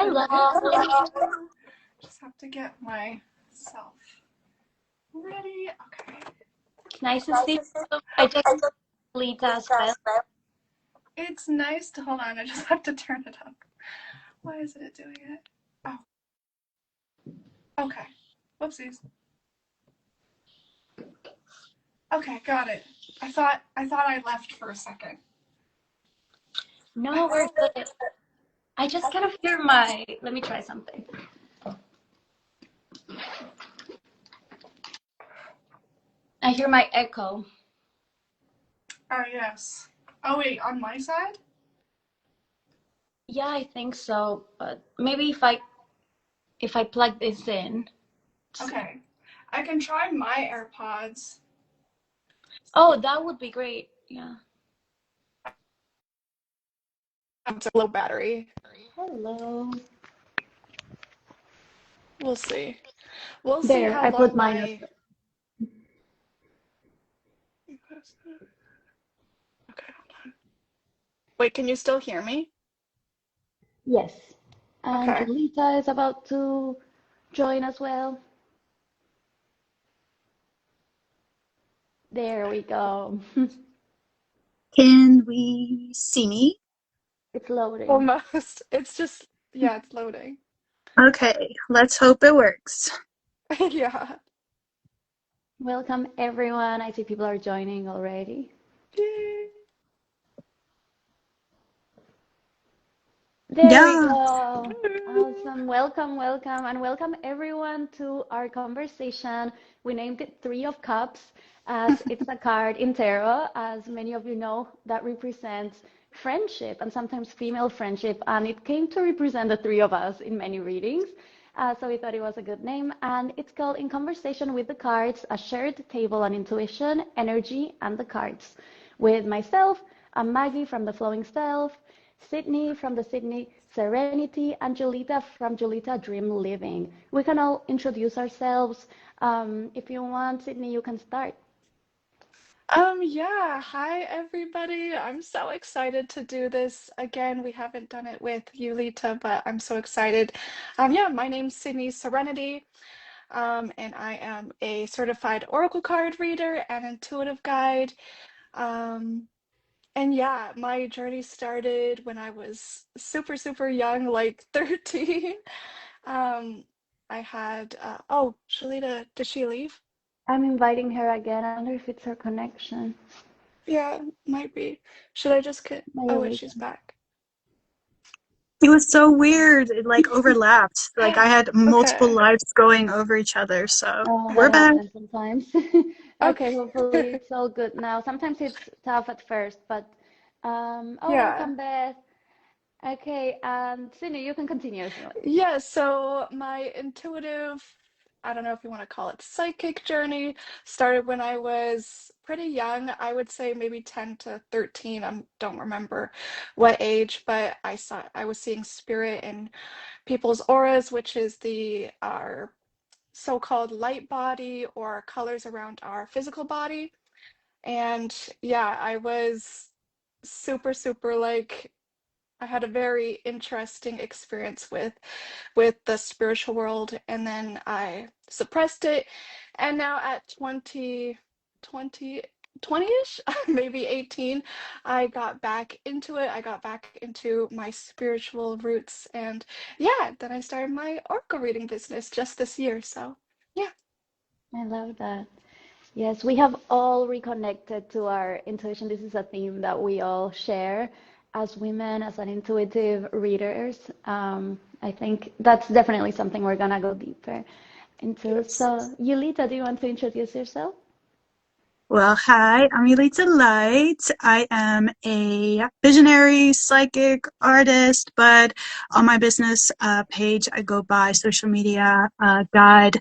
Hello. Just have to get myself ready. Okay. Nice to see you. I just Julitta as well. It's nice to hold on. I just have to turn it up. Why isn't it doing it? Oh. Okay. Whoopsies. Okay, got it. I thought I left for a second. No, we're good. I just kind of hear my. Let me try something. I hear my echo. Oh, yes. Oh, wait, on my side? Yeah, I think so. But maybe if I plug this in. Okay. I can try my AirPods. Oh, that would be great. Yeah. It's a low battery. Hello. We'll see. We'll see There, how I put long mine. my... Okay, hold on. Wait, can you still hear me? Yes. And Okay. Julitta is about to join as well. There we go. Can we see me? It's loading. Almost. It's just, yeah, it's loading. Okay, let's hope it works. Yeah. Welcome everyone. I see people are joining already. Yay. There we Yeah. go. Awesome. Welcome, welcome, and welcome everyone to our conversation. We named it Three of Cups as it's a card in tarot, as many of you know, that represents friendship and sometimes female friendship. And it came to represent the three of us in many readings. So we thought it was a good name. And it's called In Conversation with the Cards, a shared table on intuition, energy, and the cards. With myself, I'm Maggie from The Flowing Self, Sydney from the Sydney Serenity, and Julitta from Julitta Dream Living. We can all introduce ourselves. If you want, Sydney, you can start. Yeah. Hi, everybody. I'm so excited to do this again. We haven't done it with Julita, but I'm so excited. Yeah, my name's Sydney Serenity, and I am a certified oracle card reader and intuitive guide. Um, and yeah, my journey started when I was super, super young, like 13. Um, I had, oh, Shalita, did she leave? I'm inviting her again. I wonder if it's her connection. Yeah, might be. Should I just get, oh There wait, we she's go. back. It was so weird. It like overlapped. Like I had multiple Okay. lives going over each other. So Oh, that we're back. happens sometimes. Okay, hopefully Okay. it's all good now. Sometimes it's tough at first, but oh, Yeah. welcome, Beth. Okay, Sydney, you can continue if you want. Yeah, so my intuitive, I don't know if you want to call it psychic journey, started when I was pretty young. I would say maybe 10 to 13. I don't remember what age, but I was seeing spirit in people's auras, which is the our so-called light body or colors around our physical body. And yeah, I was super, super like I had a very interesting experience with the spiritual world, and then I suppressed it. And now at 20-ish, maybe 18, I got back into it. I got back into my spiritual roots, and yeah, then I started my oracle reading business just this year. So yeah. I love that. Yes, we have all reconnected to our intuition. This is a theme that we all share as women, as an intuitive readers. I think that's definitely something we're gonna go deeper into. Yes. So, Yulita, do you want to introduce yourself? Well, hi, I'm Elita Light. I am a visionary psychic artist, but on my business page, I go by social media guide.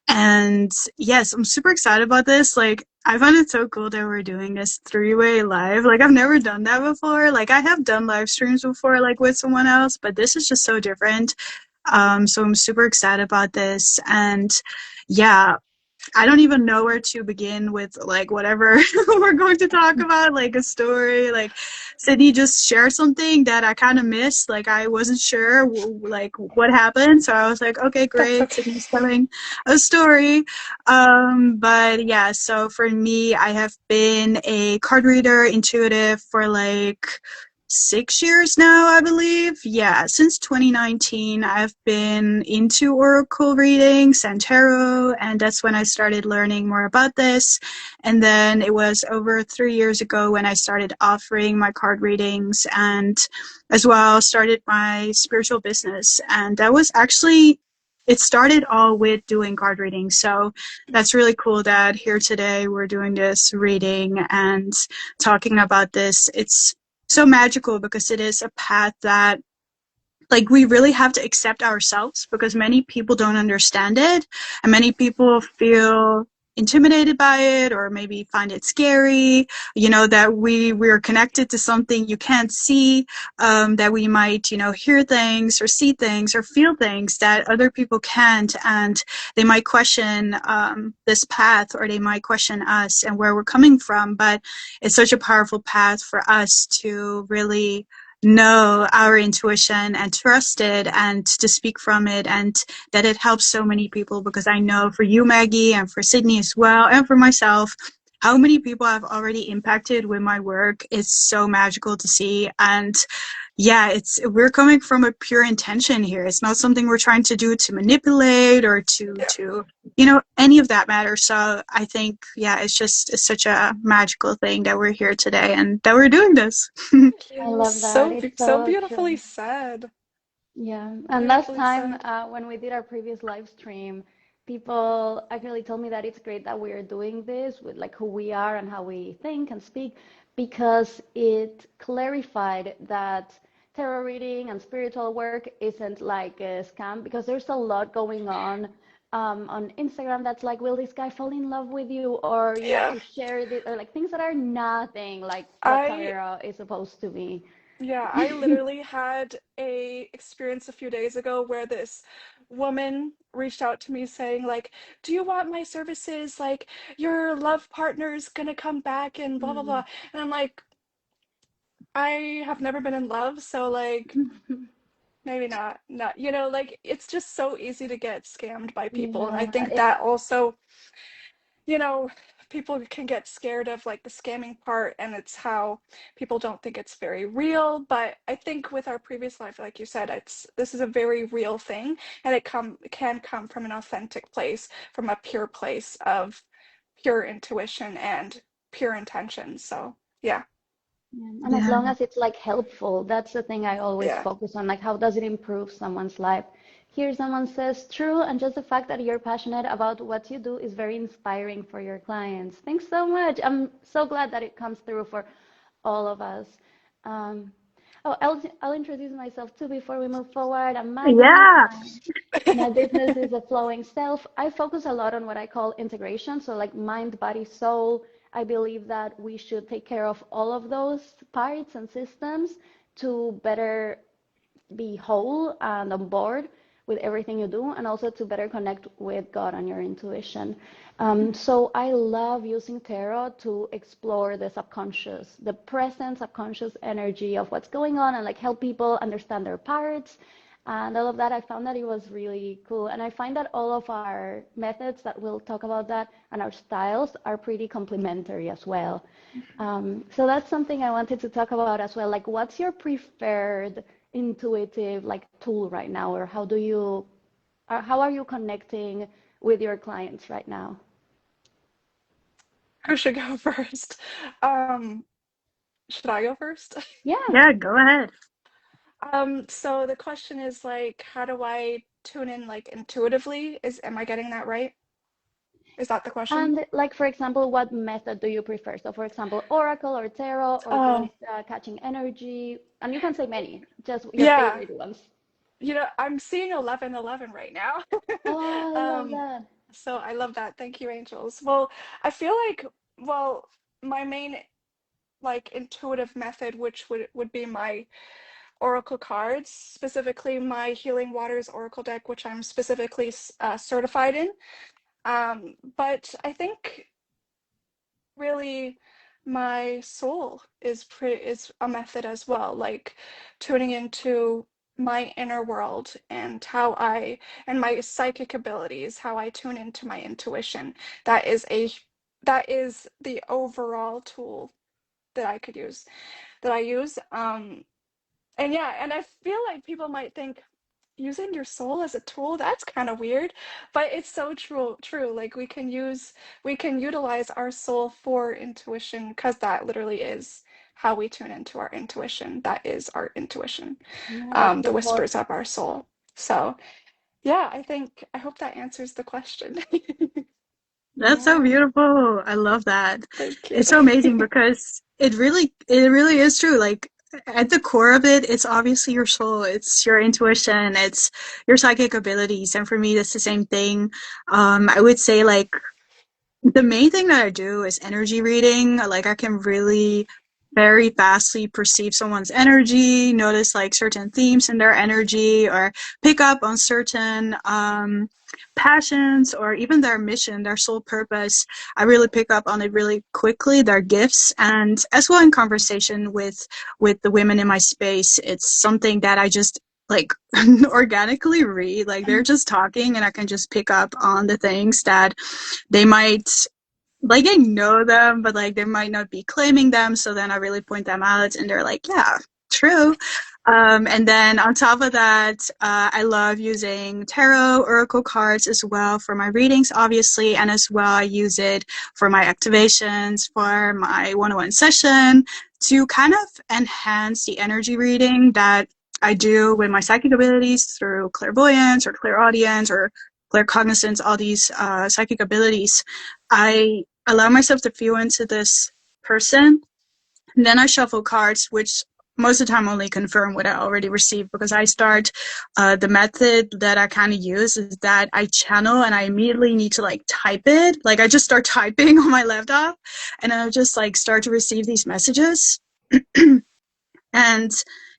And yes, I'm super excited about this. Like, I find it so cool that we're doing this three-way live. Like, I've never done that before. Like, I have done live streams before, like with someone else, but this is just so different. So I'm super excited about this. And yeah. I don't even know where to begin with like whatever we're going to talk about, like a story. Like Sydney just shared something that I kind of missed. Like I wasn't sure like what happened, so I was like, okay, That's great, okay. Sydney's telling a story. But yeah, so for me, I have been a card reader, intuitive for like 6 years now, I believe. Yeah, since 2019, I've been into oracle readings and tarot, and that's when I started learning more about this. And then it was over 3 years ago when I started offering my card readings and as well started my spiritual business. And that was actually, it started all with doing card readings. So that's really cool that here today we're doing this reading and talking about this. It's so magical because it is a path that like we really have to accept ourselves because many people don't understand it and many people feel intimidated by it or maybe find it scary, that we're connected to something you can't see, that we might hear things or see things or feel things that other people can't, and they might question this path, or they might question us and where we're coming from. But it's such a powerful path for us to really know our intuition and trust it and to speak from it, and that it helps so many people, because I know for you, Maggie, and for Sydney as well, and for myself, how many people I've already impacted with my work is so magical to see. And yeah, we're coming from a pure intention here. It's not something we're trying to do to manipulate or to any of that matter. So I think, yeah, it's such a magical thing that we're here today and that we're doing this. Thank I you. love that. So It's so so beautifully true. said. Yeah, and last Beautifully time said. when we did our previous live stream, people actually told me that it's great that we are doing this with like who we are and how we think and speak, because it clarified that tarot reading and spiritual work isn't like a scam, because there's a lot going on Instagram that's like, will this guy fall in love with you, or you have Yeah. to share this, or like things that are nothing like what I tarot is supposed to be. Yeah, I literally had a experience a few days ago where this woman reached out to me saying like, "Do you want my services? Like, your love partner's gonna come back and blah blah Mm. blah." And I'm like, I have never been in love, so like maybe not. Not, like it's just so easy to get scammed by people. And I Yeah, think that also, you know, people can get scared of like the scamming part, and it's how people don't think it's very real. But I think with our previous life, like you said, this is a very real thing, and can come from an authentic place, from a pure place of pure intuition and pure intention. So yeah. yeah. And as Yeah. long as it's like helpful, that's the thing I always Yeah. focus on. Like, how does it improve someone's life? Here, someone says, true, and just the fact that you're passionate about what you do is very inspiring for your clients. Thanks so much. I'm so glad that it comes through for all of us. Um, oh, I'll introduce myself too before we move forward. I'm Maggie. Yeah. My business is a flowing self. I focus a lot on what I call integration. So, like mind, body, soul. I believe that we should take care of all of those parts and systems to better be whole and on board with everything you do, and also to better connect with God and your intuition. So I love using tarot to explore the subconscious, the present subconscious energy of what's going on, and like help people understand their parts and all of that. I found that it was really cool, and I find that all of our methods that we'll talk about that and our styles are pretty complementary as well. So that's something I wanted to talk about as well. Like, what's your preferred intuitive like tool right now, or how are you connecting with your clients right now? Who should go first? Um, should I go first? Yeah. Yeah, go ahead. So the question is like, how do I tune in like intuitively? Am I getting that right? Is that the question? And like, for example, what method do you prefer? So, for example, Oracle or Tarot, or Oh, just catching energy. And you can say many, just your yeah. favorite ones. I'm seeing 1111 right now. Oh, I love Um, that. so I love that. Thank you, angels. Well, I feel like, well, my main like intuitive method, which would be my oracle cards, specifically my Healing Waters Oracle deck, which I'm specifically certified in. But I think really my soul is a method as well, like tuning into my inner world and and my psychic abilities, how I tune into my intuition. That is a that is the overall tool that I could use that I use. And yeah, and I feel like people might think using your soul as a tool, that's kind of weird, but it's so true. Like we can utilize our soul for intuition because that literally is how we tune into our intuition. That is our intuition, Yeah, that's the the whole. whispers of our soul. So yeah, I hope that answers the question. That's so Yeah. beautiful. I love that. Thank you. It's so amazing because it really is true. Like at the core of it, it's obviously your soul, it's your intuition, it's your psychic abilities. And for me, that's the same thing. I would say like the main thing that I do is energy reading. Like I can really very fastly perceive someone's energy, notice like certain themes in their energy, or pick up on certain passions or even their mission, their sole purpose. I really pick up on it really quickly, their gifts, and as well in conversation with the women in my space, it's something that I just like organically read. Like they're just talking and I can just pick up on the things that they might like I know them, but like they might not be claiming them. So then I really point them out, and they're like, "Yeah, true." And then on top of that, I love using tarot oracle cards as well for my readings, obviously, and as well I use it for my activations, for my one-on-one session to kind of enhance the energy reading that I do with my psychic abilities through clairvoyance or clairaudience or claircognizance, all these psychic abilities. I allow myself to feel into this person, and then I shuffle cards, which most of the time only confirm what I already received because I start the method that I kind of use is that I channel and I immediately need to like type it. Like I just start typing on my laptop and I just like start to receive these messages. And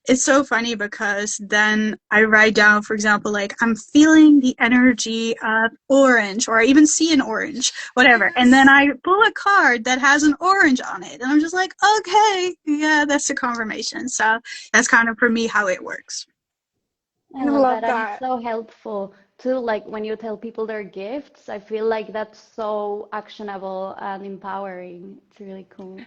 it's so funny because then I write down, for example, like I'm feeling the energy of orange, or I even see an orange, whatever. And then Yes. I pull a card that has an orange on it. And I'm just like, okay, yeah, that's the confirmation. So that's kind of for me how it works. I I love that. love And it's that. so helpful too. Like when you tell people their gifts, I feel like that's so actionable and empowering. It's really cool.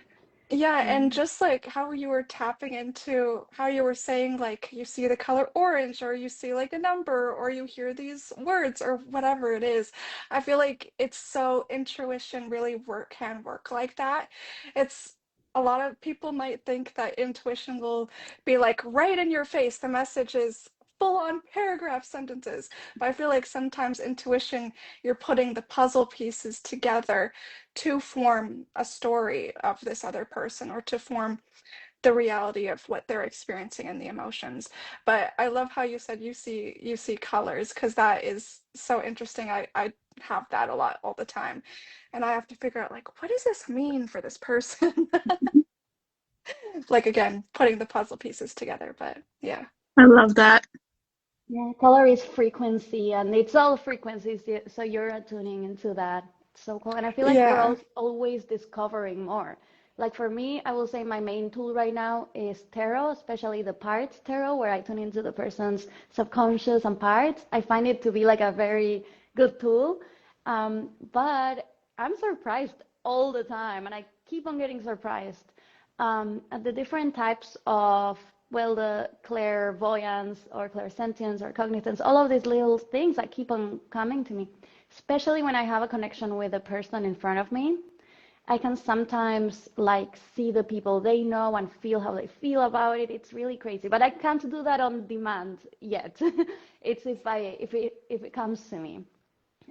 Yeah, Yeah. and just like how you were tapping into how you were saying, like you see the color orange, or you see like a number, or you hear these words, or whatever it is. I feel like it's so intuition really can work like that. It's a lot of people might think that intuition will be like right in your face. The message is full on paragraph sentences. But I feel like sometimes intuition, you're putting the puzzle pieces together to form a story of this other person or to form the reality of what they're experiencing and the emotions. But I love how you said you see colors because that is so interesting. I have that a lot all the time. And I have to figure out like what does this mean for this person? Like again, putting the puzzle pieces together, but yeah. I love that. Yeah, color is frequency, and it's all frequencies, so you're attuning into that. It's so cool. And I feel like we're Yeah. all always discovering more. Like for me, I will say my main tool right now is tarot, especially the parts tarot, where I tune into the person's subconscious and parts. I find it to be like a very good tool. But I'm surprised all the time, and I keep on getting surprised at the different types of, well, the clairvoyance or clairsentience or cognizance, all of these little things that keep on coming to me, especially when I have a connection with the person in front of me. I can sometimes like see the people they know and feel how they feel about it. It's really crazy, but I can't do that on demand yet. It's if it comes to me.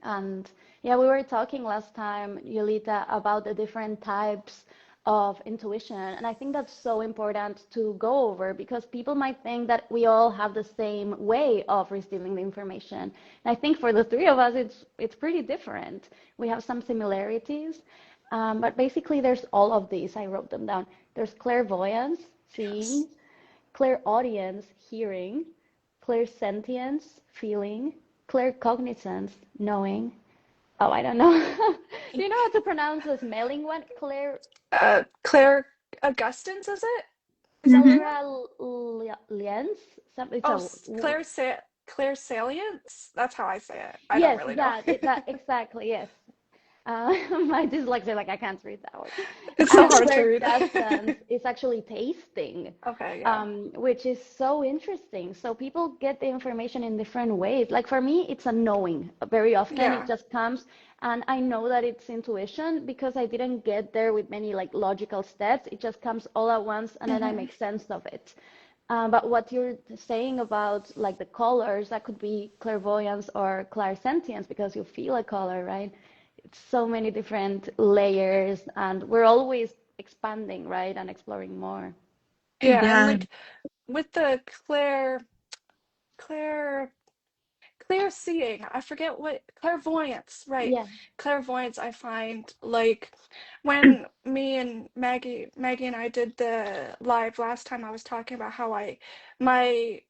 And yeah, we were talking last time, Julitta, about the different types of intuition. And I think that's so important to go over because people might think that we all have the same way of receiving the information. And I think for the three of us, it's pretty different. We have some similarities, but basically there's all of these. I wrote them down. There's clairvoyance, Yes. seeing, clairaudience, hearing, clairsentience, feeling, claircognizance, knowing, Oh, I don't know. Do you know how to pronounce the smelling one? Claire Augustine's, is it? Is that what you meant? Clara Lienz? It's Oh, a Claire Salience? That's how I say it. I don't yes, really know. that exactly, yes. My dyslexia, like I can't read that word. It's so And hard to Claire read. Gustance is actually tasting, Okay, yeah. which is so interesting. So people get the information in different ways. Like for me, it's a knowing. Very often it Yeah. just comes, and I know that it's intuition because I didn't get there with many like logical steps. It just comes all at once, and then I Hmm. make sense of it. But what you're saying about like the colors, that could be clairvoyance or clairsentience because you feel a color, right? It's so many different layers, and we're always expanding, right, and exploring more. Yeah, and Yeah. like with the Claire clear seeing, I forget what clairvoyance, right? Yeah. Clairvoyance, I find like when me and Maggie and I did the live last time, I was talking about how I my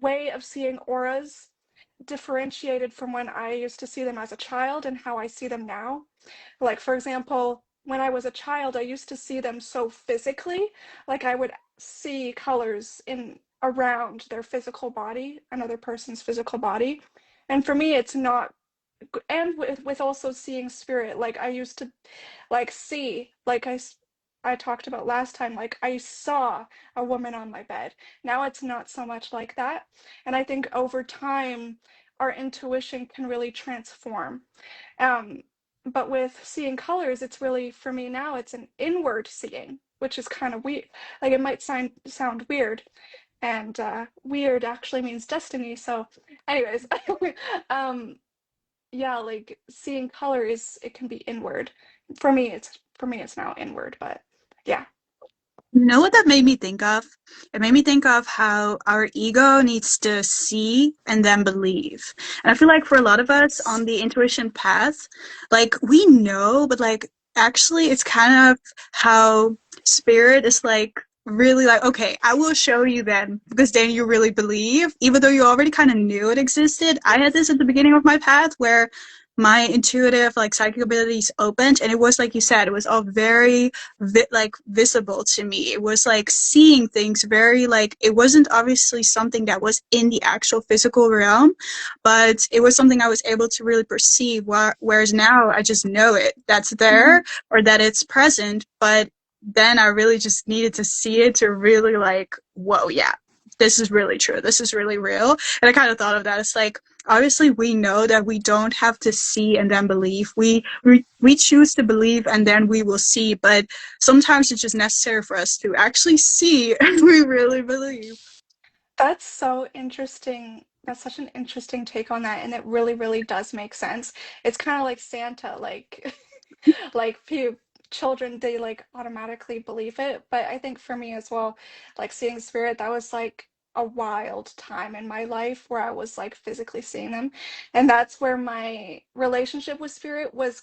way of seeing auras differentiated from when I used to see them as a child and how I see them now. Like, for example, when I was a child, I used to see them so physically, like I would see colors in around their physical body, another person's physical body. And for me, it's not, and with also seeing spirit, like I used to like see, like I talked about last time, like I saw a woman on my bed. Now it's not so much like that. And I think over time, our intuition can really transform. Um, but with seeing colors, it's really, for me now, it's an inward seeing, which is kind of weird. Like it might sound weird, and weird actually means destiny. So, anyways, um, yeah, like seeing colors, it can be inward. For me, it's now inward, but yeah. You know what that made me think of? It made me think of how our ego needs to see and then believe. And I feel like for a lot of us on the intuition path, like we know, but like actually it's kind of how spirit is like really like, okay, I will show you then because then you really believe, even though you already kind of knew it existed. I had this at the beginning of my path where my intuitive like psychic abilities opened and it was like you said, it was all very like visible to me. It was like seeing things very like it wasn't obviously something that was in the actual physical realm, but it was something I was able to really perceive. Whereas now I just know it that's Hmm. there or that it's present, but then I really just needed to see it to really like, whoa, yeah, this is really true. This is really real. And I kind of thought of that. It's like obviously we know that we don't have to see and then believe. We choose to believe and then we will see, but sometimes it's just necessary for us to actually see and we really believe. That's so interesting. That's such an interesting take on that, and it really, really does make sense. It's kind of like Santa, like like few children, they like automatically believe it. But I think for me as well, like seeing spirit, that was like a wild time in my life where I was like physically seeing them. And that's where my relationship with spirit was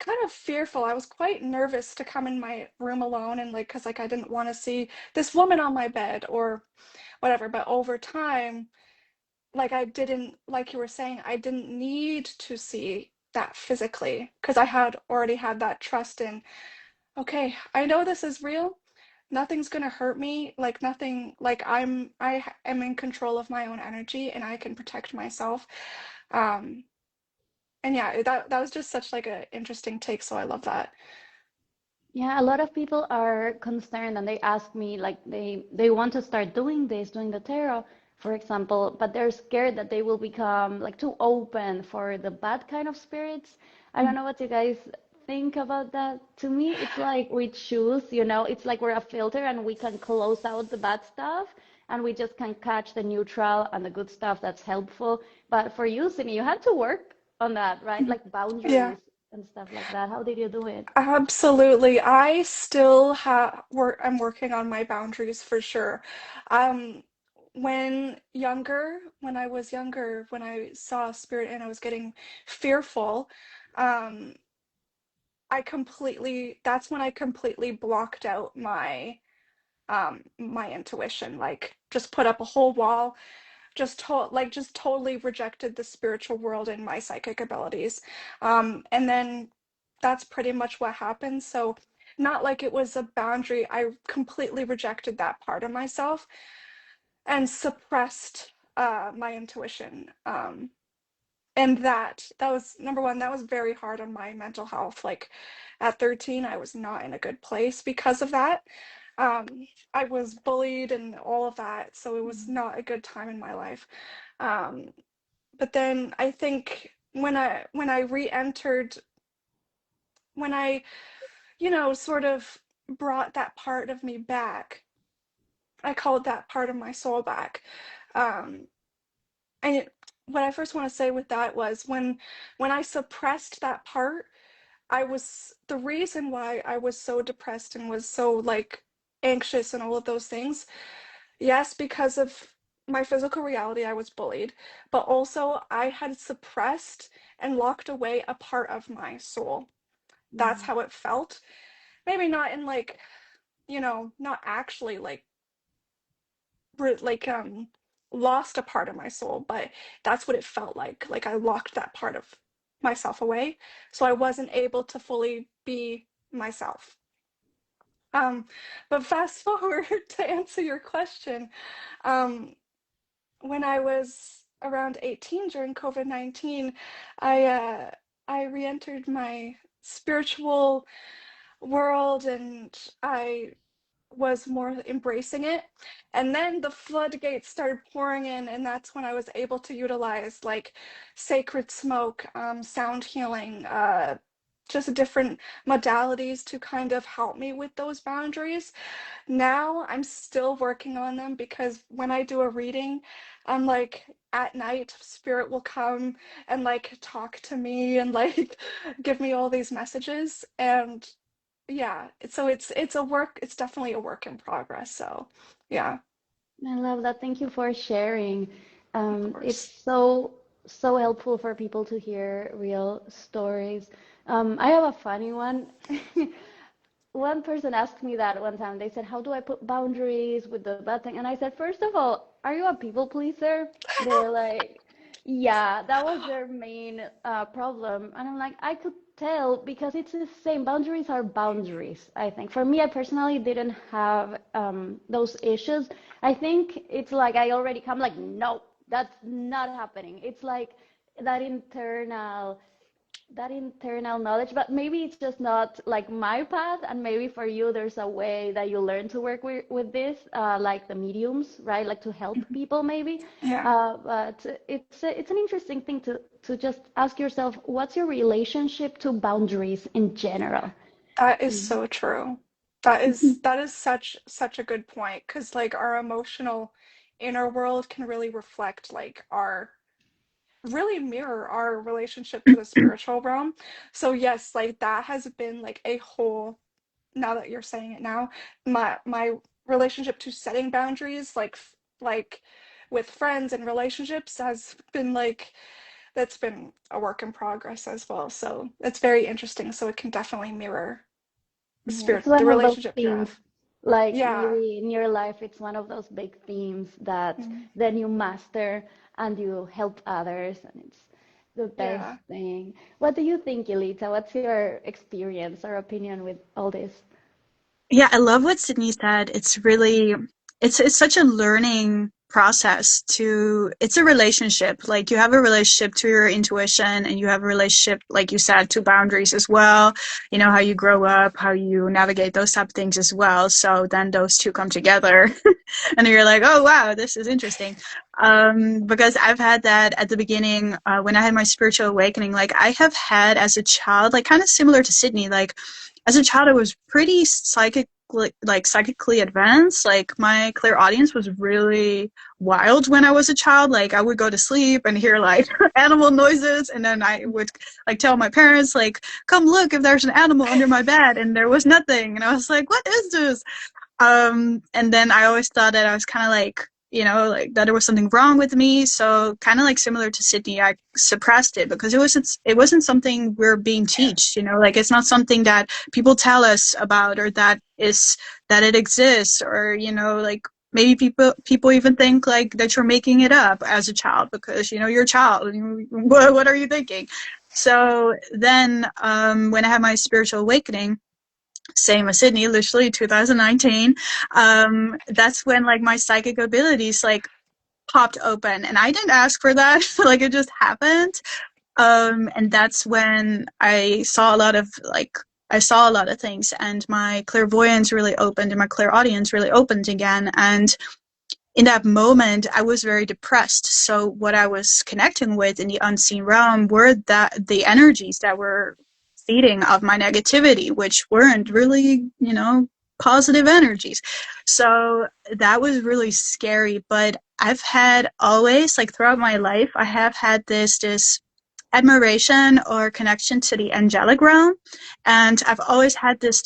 kind of fearful. I was quite nervous to come in my room alone and like because like I didn't want to see this woman on my bed or whatever. But over time, like I didn't, like you were saying, I didn't need to see that physically because I had already had that trust in, okay, I know this is real. Nothing's gonna hurt me. Like nothing, like am in control of my own energy and I can protect myself. Um, and yeah, that was just such like a interesting take, so I love that. Yeah, a lot of people are concerned and they ask me like they want to start doing this, doing the tarot, for example, but they're scared that they will become like too open for the bad kind of spirits. I don't know what you guys think about that. To me, it's like we choose, it's like we're a filter and we can close out the bad stuff and we just can catch the neutral and the good stuff that's helpful. But for you, Sydney, you had to work on that, right? Like Yeah. boundaries and stuff like that. How did you do it? Absolutely. I still have work I'm working on my boundaries for sure. Um, when I was younger, when I saw a spirit and I was getting fearful, um, that's when I completely blocked out my intuition, like just put up a whole wall. just totally rejected the spiritual world and my psychic abilities. And then that's pretty much what happened. So not like it was a boundary. I completely rejected that part of myself and suppressed my intuition. And that was number one, that was very hard on my mental health. Like at 13, I was not in a good place because of that. I was bullied and all of that, so it was not a good time in my life. Um, but then I think when I re-entered, when I, sort of brought that part of me back, I called that part of my soul back. Um, and what I first want to say with that was when I suppressed that part, the reason why I was so depressed and was so like anxious and all of those things. Yes, because of my physical reality, I was bullied, but also I had suppressed and locked away a part of my soul. That's how it felt. Maybe not in like, not actually like lost a part of my soul, but that's what it felt like. Like I locked that part of myself away, so I wasn't able to fully be myself. Um, but fast forward to answer your question, um, when I was around 18 during COVID-19, I uh, I re-entered my spiritual world and I was more embracing it. And then the floodgates started pouring in, and that's when I was able to utilize like sacred smoke, sound healing, just different modalities to kind of help me with those boundaries. Now I'm still working on them because when I do a reading, I'm like at night, spirit will come and like talk to me and like give me all these messages. And yeah, so it's definitely a work in progress. So yeah, I love that. Thank you for sharing. of It's course. so helpful for people to hear real stories. I have a funny one. One person asked me that one time. They said, "How do I put boundaries with the bad thing?" And I said, "First of all, are you a people pleaser?" They're like, "Yeah, that was their main problem." And I'm like, I could tell because it's the same. Boundaries are boundaries, I think. For me, I personally didn't have those issues. I think it's like I already come like, no, that's not happening. It's like that internal that internal knowledge, but maybe it's just not like my path, and maybe for you there's a way that you learn to work with this, like the mediums, right? Like to help people maybe. Yeah, But it's an interesting thing to just ask yourself, what's your relationship to boundaries in general? that is Mm. so true. That is such a good point because like our emotional inner world can really reflect like our really mirror our relationship to the spiritual realm. So yes, like that has been like a whole, now that you're saying it now, my relationship to setting boundaries like with friends and relationships has been like that's been a work in progress as well. So it's very interesting. So it can definitely mirror Yeah, it's the one of those relationship you themes. have. Like Yeah. maybe in your life, it's one of those big themes that Mhm. then you master and you help others, and it's the best Yeah. thing. What do you think, Yulita? What's your experience or opinion with all this? Yeah, I love what Sydney said. It's really, it's such a learning process to, it's a relationship. Like you have a relationship to your intuition and you have a relationship, like you said, to boundaries as well. You know, how you grow up, how you navigate those type of things as well. So then those two come together and you're like, oh wow, this is interesting. Because I've had that at the beginning, when I had my spiritual awakening, like I have had as a child, like kind of similar to Sydney, like as a child, I was pretty psychically advanced. Like my clairaudience was really wild when I was a child. Like I would go to sleep and hear like animal noises, and then I would like tell my parents like, "Come look if there's an animal under my bed," and there was nothing. And I was like, "What is this?" And then I always thought that I was kind of like, like that there was something wrong with me. So kind of like similar to Sydney, I suppressed it because it wasn't something we're being taught, like it's not something that people tell us about or that it exists or, like maybe people even think like that you're making it up as a child because you're a child. And what are you thinking? So then, when I had my spiritual awakening, same as Sydney, literally 2019, that's when like my psychic abilities like popped open, and I didn't ask for that. Like it just happened. And that's when I saw a lot of things, and my clairvoyance really opened, and my clairaudience really opened again. And in that moment, I was very depressed. So what I was connecting with in the unseen realm were that the energies that were feeding of my negativity, which weren't really, positive energies. So that was really scary. But I've had always, like throughout my life, I have had this admiration or connection to the angelic realm, and I've always had this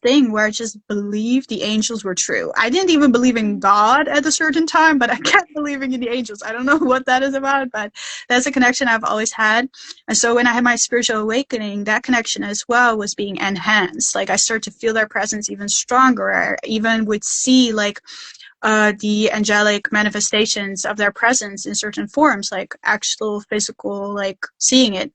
thing where I just believed the angels were true. I didn't even believe in God at a certain time, but I kept believing in the angels. I don't know what that is about, but that's a connection I've always had. And so when I had my spiritual awakening, that connection as well was being enhanced. Like I started to feel their presence even stronger. I even would see like the angelic manifestations of their presence in certain forms, like actual physical, like seeing it.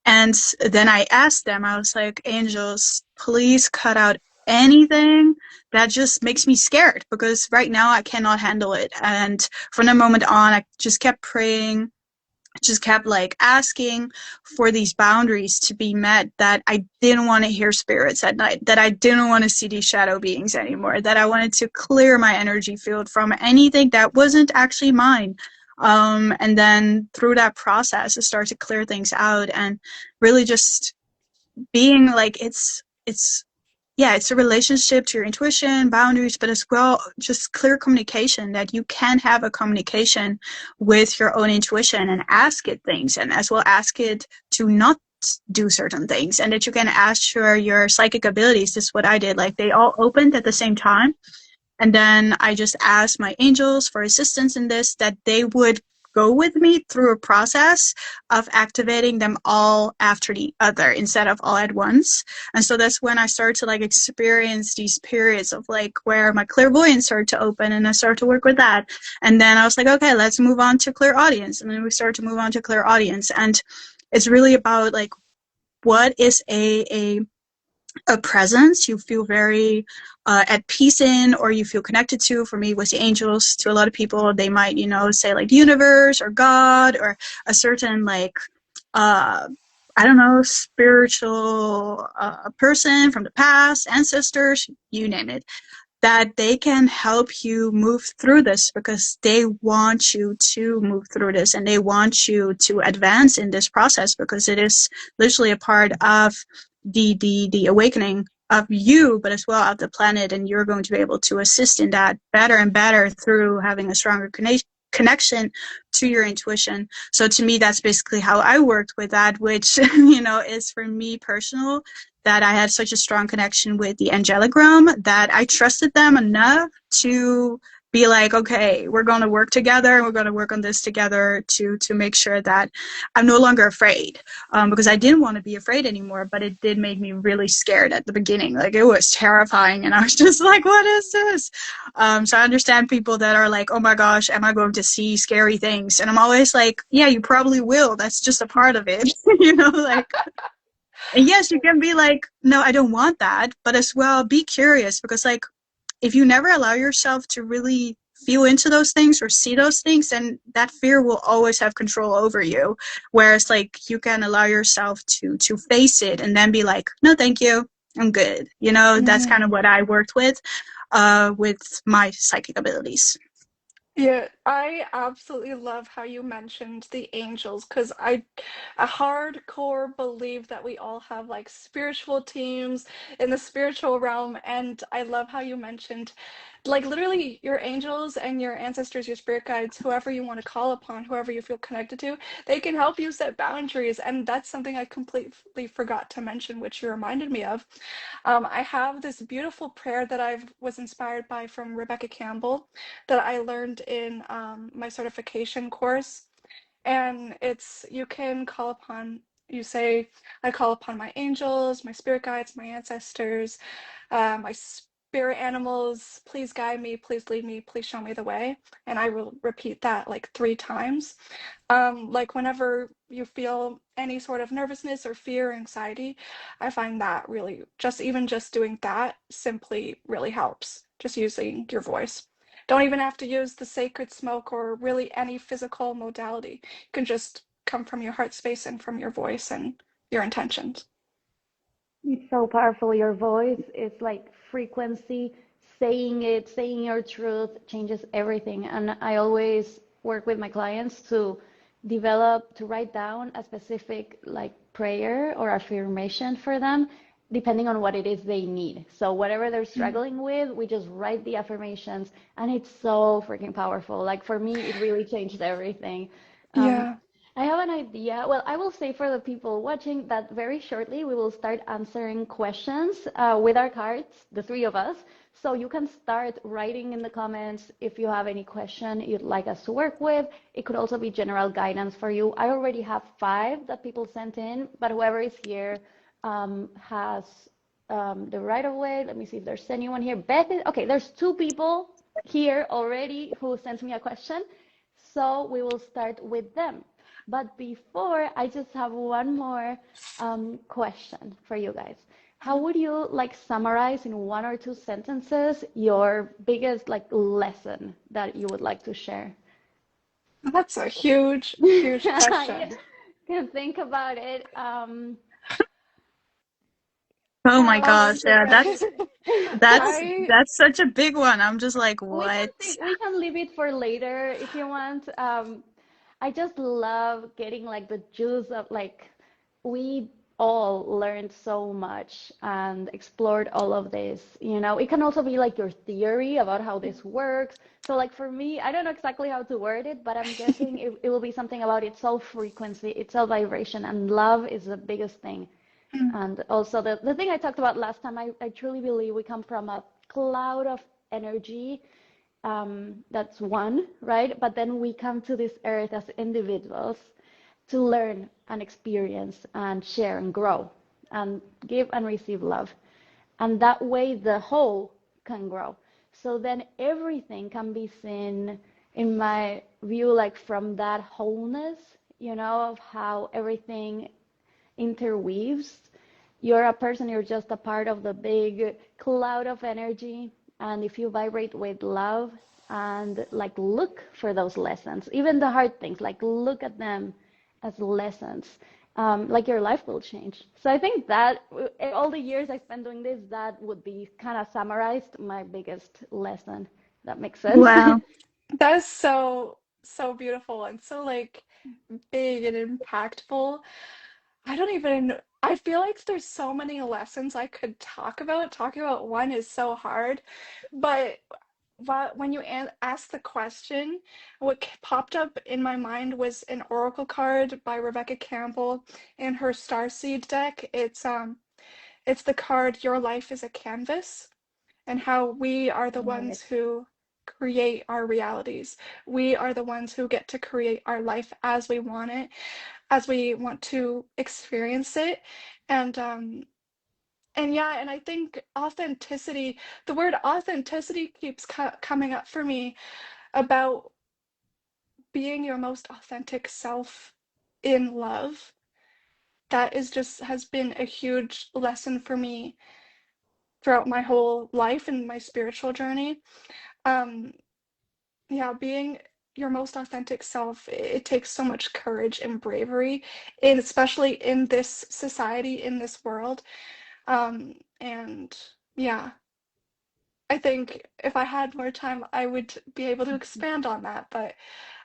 And then I asked them, I was like, angels, please cut out anything that just makes me scared, because right now I cannot handle it. And from the moment on, I just kept praying, just kept like asking for these boundaries to be met, that I didn't want to hear spirits at night, that I didn't want to see these shadow beings anymore, that I wanted to clear my energy field from anything that wasn't actually mine. And then through that process, I started to clear things out, and really just being like, it's a relationship to your intuition, boundaries, but as well, just clear communication, that you can have a communication with your own intuition and ask it things, and as well ask it to not do certain things, and that you can ask your psychic abilities. This is what I did. Like they all opened at the same time. And then I just asked my angels for assistance in this, that they would go with me through a process of activating them all after the other instead of all at once. And so that's when I started to like experience these periods of like where my clairvoyance started to open, and I started to work with that. And then I was like, okay, let's move on to clairaudience. And then we started to move on to clairaudience. And it's really about like, what is a presence you feel very at peace in, or you feel connected to. For me, was the angels. To a lot of people, they might, say like the universe or God, or a certain like, I don't know, spiritual person from the past, ancestors, you name it, that they can help you move through this, because they want you to move through this, and they want you to advance in this process, because it is literally a part of the awakening of you, but as well of the planet, and you're going to be able to assist in that better and better through having a stronger connection to your intuition. So to me, that's basically how I worked with that, which is for me personal, that I had such a strong connection with the angelic realm that I trusted them enough to be like, okay, we're going to work together, and we're going to work on this together to make sure that I'm no longer afraid, because I didn't want to be afraid anymore, but it did make me really scared at the beginning. Like it was terrifying, and I was just like, what is this? So I understand people that are like, oh my gosh, am I going to see scary things? And I'm always like, yeah, you probably will. That's just a part of it, like. And yes, you can be like, no, I don't want that. But as well, be curious, because like, if you never allow yourself to really feel into those things or see those things, then that fear will always have control over you. Whereas like, you can allow yourself to face it, and then be like, no, thank you, I'm good. That's kind of what I worked with my psychic abilities. Yeah, I absolutely love how you mentioned the angels, because I a hardcore believe that we all have like spiritual teams in the spiritual realm, and I love how you mentioned like literally your angels and your ancestors, your spirit guides, whoever you want to call upon, whoever you feel connected to, they can help you set boundaries, and that's something I completely forgot to mention, which you reminded me of. I have this beautiful prayer that I was inspired by from Rebecca Campbell that I learned in my certification course. And you can call upon, you say, I call upon my angels, my spirit guides, my ancestors, my spirit animals, please guide me, please lead me, please show me the way. And I will repeat that like 3 times. Like whenever you feel any sort of nervousness or fear or anxiety, I find that really even just doing that simply really helps. Just using your voice. Don't even have to use the sacred smoke or really any physical modality. You can just come from your heart space and from your voice and your intentions. It's so powerful. Your voice is like frequency, saying it, saying your truth changes everything. And I always work with my clients to to write down a specific like prayer or affirmation for them, depending on what it is they need. So whatever they're Mm. struggling with, we just write the affirmations, and it's so freaking powerful. Like for me, it really changed everything. Um, Yeah. I have an idea. Well, I will say for the people watching that very shortly we will start answering questions with our cards, the three of us. So you can start writing in the comments if you have any question you'd like us to work with. It could also be general guidance for you. I already have 5 that people sent in, but whoever is here has the right of way. Let me see if there's anyone here. Beth is, okay, there's 2 people here already who sent me a question. So we will start with them. But before, I just have one more question for you guys. How would you like summarize in 1 or 2 sentences your biggest like lesson that you would like to share? That's a huge, huge You question. can think about it. Oh Kind my of like gosh, when to yeah, say. I that's such a big one. I'm just like, We can what? think, we can leave it for later if you want. I just love getting like the juice of like we all learned so much and explored all of this. You know, it can also be like your theory about how this works. So like for me, I don't know exactly how to word it, but I'm guessing it will be something about its all frequency, its all vibration, and love is the biggest thing. And also the thing I talked about last time, I truly believe we come from a cloud of energy. That's one, right? But then we come to this earth as individuals to learn and experience and share and grow and give and receive love. And that way the whole can grow. So then everything can be seen, in my view, like from that wholeness, of how everything interweaves. You're a person, you're just a part of the big cloud of energy. And if you vibrate with love and like look for those lessons, even the hard things, like look at them as lessons, like your life will change. So I think that all the years I spent doing this, that would be kind of summarized my biggest lesson. That makes sense. Wow. That is so, so beautiful and so like big and impactful. I don't even, I feel like there's so many lessons I could talk about. Talking about one is so hard, but when you asked the question, what popped up in my mind was an oracle card by Rebecca Campbell in her Starseed deck. It's the card Your Life is a Canvas, and how we are the Love ones it. who create our realities. We are the ones who get to create our life as we want it, as we want to experience it. And and yeah, and I think authenticity, the word authenticity keeps coming up for me about being your most authentic self in love. That is just has been a huge lesson for me throughout my whole life and my spiritual journey. Um, yeah, being your most authentic self, it takes so much courage and bravery, and especially in this society, in this world. And yeah, I think if I had more time, I would be able to expand on that, but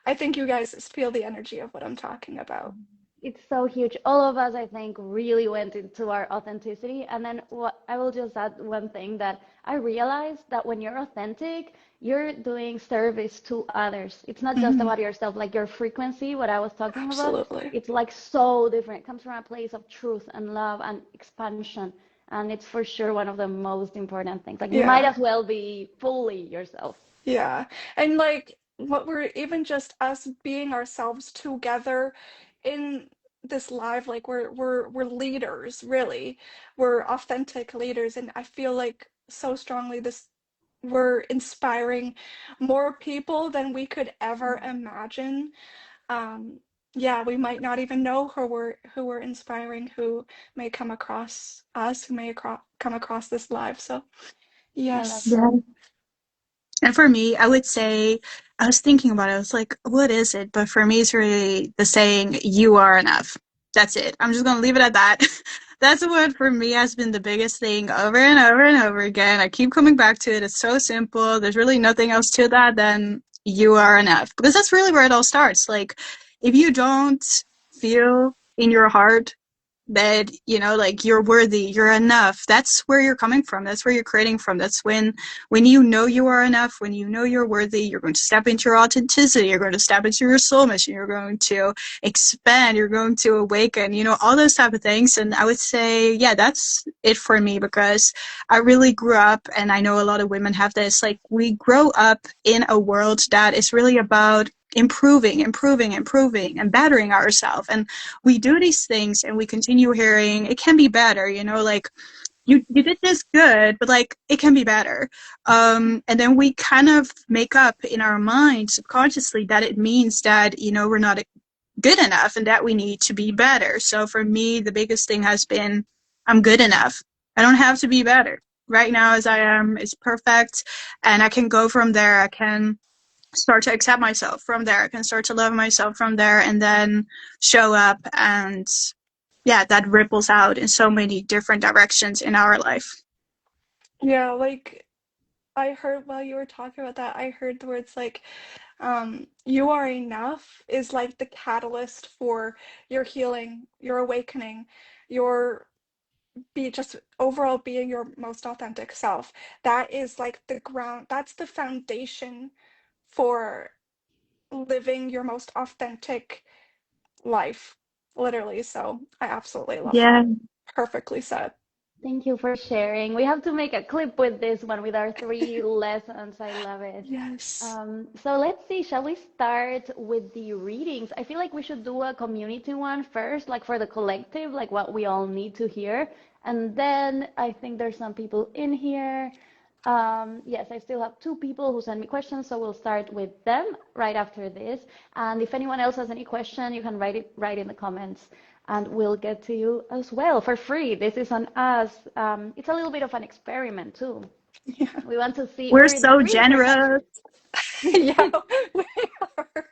I think you guys feel the energy of what I'm talking about. It's so huge. All of us, I think, really went into our authenticity. And then what I will just add one thing that I realized that when you're authentic, you're doing service to others. It's not just Mhm. about yourself, like your frequency, what I was talking about. Absolutely. It's like so different. It comes from a place of truth and love and expansion. And it's for sure one of the most important things. Like you might Yeah. as well be fully yourself. Yeah. And like what we're even just us being ourselves together in this live, like we're leaders, really. We're authentic leaders. And I feel like so strongly this we're inspiring more people than we could ever imagine. Um, yeah, we might not even know who we're inspiring, who may come across us, who may come across this live. So I love yes. that. Yeah. And for me, I would say, I was thinking about it. I was like, what is it? But for me, it's really the saying, you are enough. That's it. I'm just going to leave it at that. That's what for me has been the biggest thing over and over and over again. I keep coming back to it. It's so simple. There's really nothing else to that than you are enough. Because that's really where it all starts. Like, if you don't feel in your heart that, like you're worthy, you're enough, that's where you're coming from, that's where you're creating from. That's when you know you are enough, when you know you're worthy, you're going to step into your authenticity, you're going to step into your soul mission, you're going to expand, you're going to awaken, all those type of things. And I would say, yeah, that's it for me, because I really grew up, and I know a lot of women have this, like, we grow up in a world that is really about improving and bettering ourselves. And we do these things and we continue hearing it can be better, like you did this good, but like it can be better. And then we kind of make up in our mind subconsciously that it means that, we're not good enough and that we need to be better. So for me, the biggest thing has been, I'm good enough. I don't have to be better. Right now as I am is perfect, and I can go from there. I can start to accept myself from there. I can start to love myself from there, and then show up, and yeah, that ripples out in so many different directions in our life. Yeah, like I heard while you were talking about that, I heard the words like you are enough is like the catalyst for your healing, your awakening, your be just overall being your most authentic self. That is like the ground, that's the foundation for living your most authentic life, literally. So I absolutely love Yeah, that. Perfectly said. Thank you for sharing. We have to make a clip with this one with our three lessons. I love it. Yes. So let's see, shall we start with the readings? I feel like we should do a community one first, like for the collective, like what we all need to hear. And then I think there's some people in here. Yes, I still have two people who sent me questions, so we'll start with them right after this. And if anyone else has any question, you can write in the comments, and we'll get to you as well for free. This is on us. It's a little bit of an experiment too. Yeah. We want to see, we're we're in the so research. generous. Yeah, we are.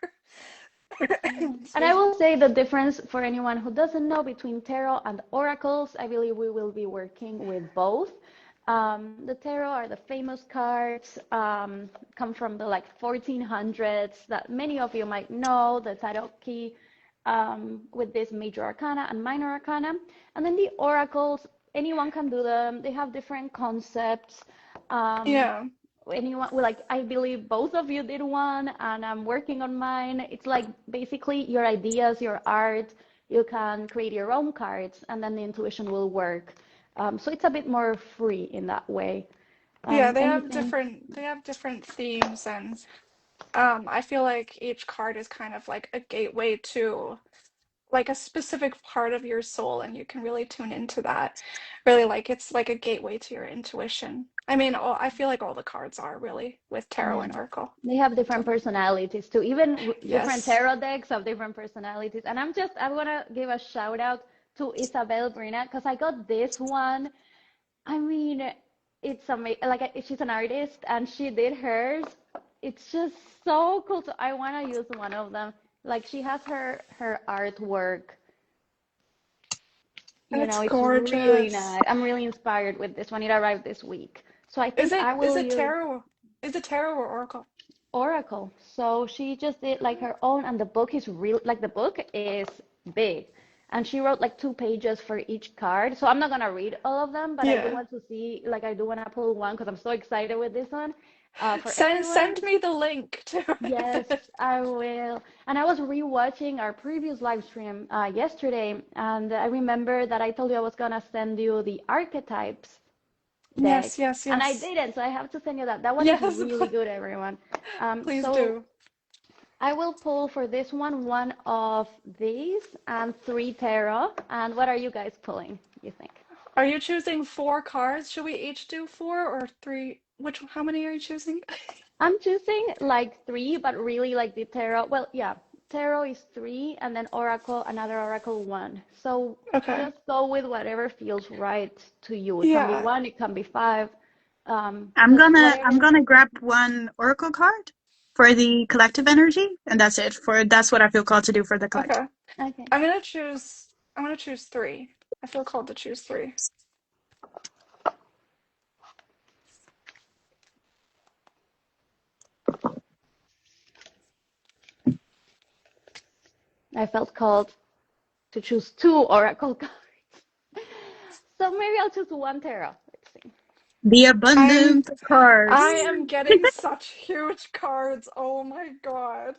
And I Excuse me. will say the difference for anyone who doesn't know between tarot and oracles. I believe we will be working with both. The tarot are the famous cards, come from the like 1400s that many of you might know, the tarot key, with this major arcana and minor arcana. And then the oracles, anyone can do them. They have different concepts. Um, Yeah. anyone, well, like I believe both of you did one, and I'm working on mine. It's like basically your ideas, your art. You can create your own cards, and then the intuition will work. So it's a bit more free in that way. Yeah, Anything? they have different themes, and I feel like each card is kind of like a gateway to like a specific part of your soul, and you can really tune into that. Really, like it's like a gateway to your intuition. I mean, I feel like all the cards are really with tarot Yeah. and oracle. They have different So, personalities too. Even different yes. tarot decks have different personalities. And I want to give a shout out to Isabel Brina because I got this one. I mean, it's amazing. Like, she's an artist and she did hers. It's just so cool. So I want to use one of them. Like, she has her artwork. That's It's really gorgeous. nice. I'm really inspired with this one. It arrived this week. So I think I Is will it use tarot? Is it tarot or oracle? Oracle. So she just did like her own, and the book is real, like the book is big. And she wrote like 2 pages for each card. So I'm not gonna read all of them, but I do Yeah. want to see, like, I do want to pull one because I'm so excited with this one. For Send everyone, me the link to yes, it. I will. And I was rewatching our previous live stream yesterday, and I remember that I told you I was gonna send you the archetypes deck, Yes, yes, and I yes. didn't, so I have to send you that. That one is Yes, really good, everyone. please So do. I will pull for this one of these and three tarot. And what are you guys pulling, you think? Are you choosing 4 cards? Should we each do 4 or 3? How many are you choosing? I'm choosing like three, but really like the tarot. Well, yeah, tarot is three, and then oracle, another oracle one. So Okay. just go with whatever feels right to you. It can be Yeah. one, it can be five. I'm Just gonna I'm whatever. gonna grab one oracle card for the collective energy, and that's it. That's what I feel called to do for the collective. Okay. Okay. I'm gonna choose 3. I feel called to choose 3. I felt called to choose two oracle cards. So maybe I'll choose one tarot. Let's see. The I'm abundance of I cards. am getting such huge cards. Oh my God.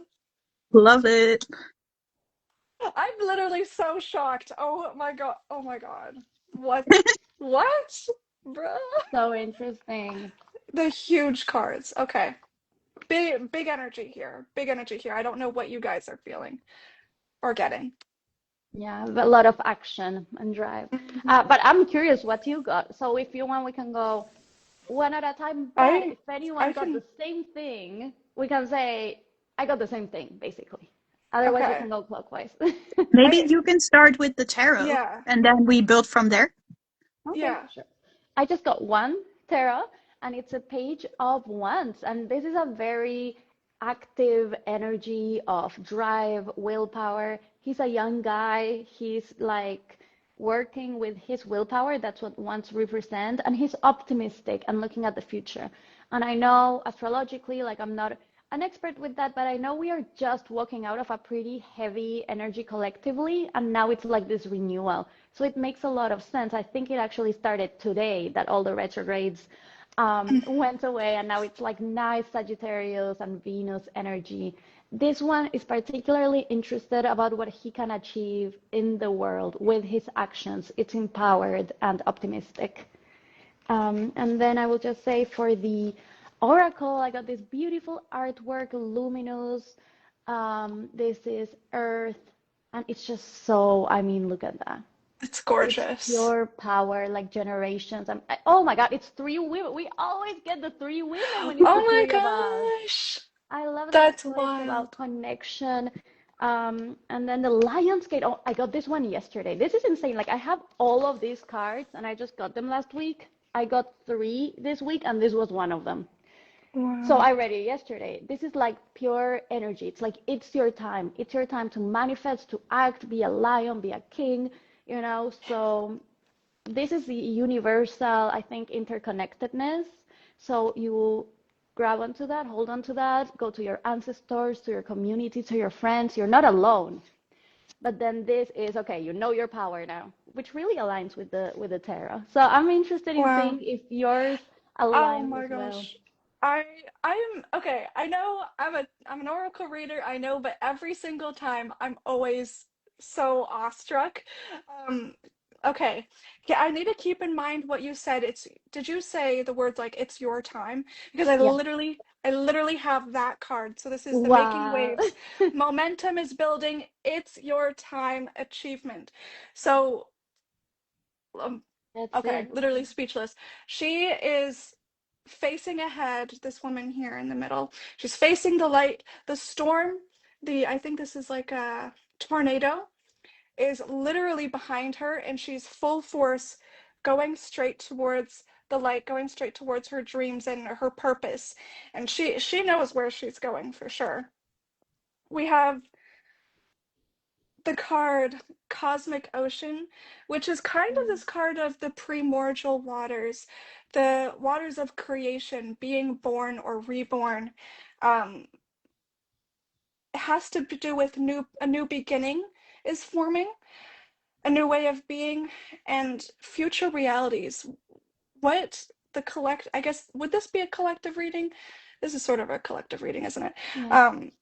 Love it. I'm literally so shocked. Oh my God. Oh my God. What? What? Bruh. So interesting. The huge cards. Okay. Big energy here. Big energy here. I don't know what you guys are feeling or getting. Yeah, a lot of action and drive. Mhm. But I'm curious what you got. So if you want, we can go one at a time. But I if anyone I got can the same thing, we can say, I got the same thing, basically. Otherwise, we okay. can go clockwise. Maybe I you can start with the tarot, yeah. and then we build from there. Okay, Yeah. sure. I just got one tarot, and it's a page of wands. And this is a very active energy of drive, willpower. He's a young guy. He's like working with his willpower. That's what wands represent. And he's optimistic and looking at the future. And I know astrologically, like I'm not an expert with that, but I know we are just walking out of a pretty heavy energy collectively, and now it's like this renewal. So it makes a lot of sense. I think it actually started today that all the retrogrades went away, and now it's like nice Sagittarius and Venus energy. This one is particularly interested about what he can achieve in the world with his actions. It's empowered and optimistic. And then I will just say for the oracle, I got this beautiful artwork, luminous. This is Earth, and it's just so, I mean, look at that. It's It's gorgeous. pure power, like generations. Oh my God, it's three women. We always get the three women when it's the Oh my three of us. gosh. I love that. That's So it's about wild. connection. And then the Lionsgate. Oh, I got this one yesterday. This is insane. Like I have all of these cards and I just got them last week. I got three this week and this was one of them. So Wow. I read it yesterday. This is like pure energy. It's like it's your time. It's your time to manifest, to act, be a lion, be a king, you know. So this is the universal, I think, interconnectedness. So you grab onto that, hold on to that, go to your ancestors, to your community, to your friends. You're not alone. But then this is okay, you know your power now, which really aligns with the tarot. So I'm interested in Wow. seeing if yours Oh aligns my as well. gosh. I am okay. I know I'm an oracle reader, I know, but every single time I'm always so awestruck. Um okay. Yeah, I need to keep in mind what you said. Did you say the words like it's your time? Because Yeah. I literally have that card. So this is the making Wow. waves. Momentum is building. It's your time achievement. So um, That's okay, it. literally speechless. She is facing ahead, this woman here in the middle. She's facing the light. The storm, I think this is like a tornado, is literally behind her, and she's full force going straight towards the light, going straight towards her dreams and her purpose. And she knows where she's going for sure. We have the card Cosmic Ocean, which is kind of Mm. this card of the primordial waters, the waters of creation, being born or reborn. Um, it has to do with a new beginning is forming, a new way of being, and future realities. What I guess, would this be a collective reading? This is sort of a collective reading, isn't it? Yeah. Um,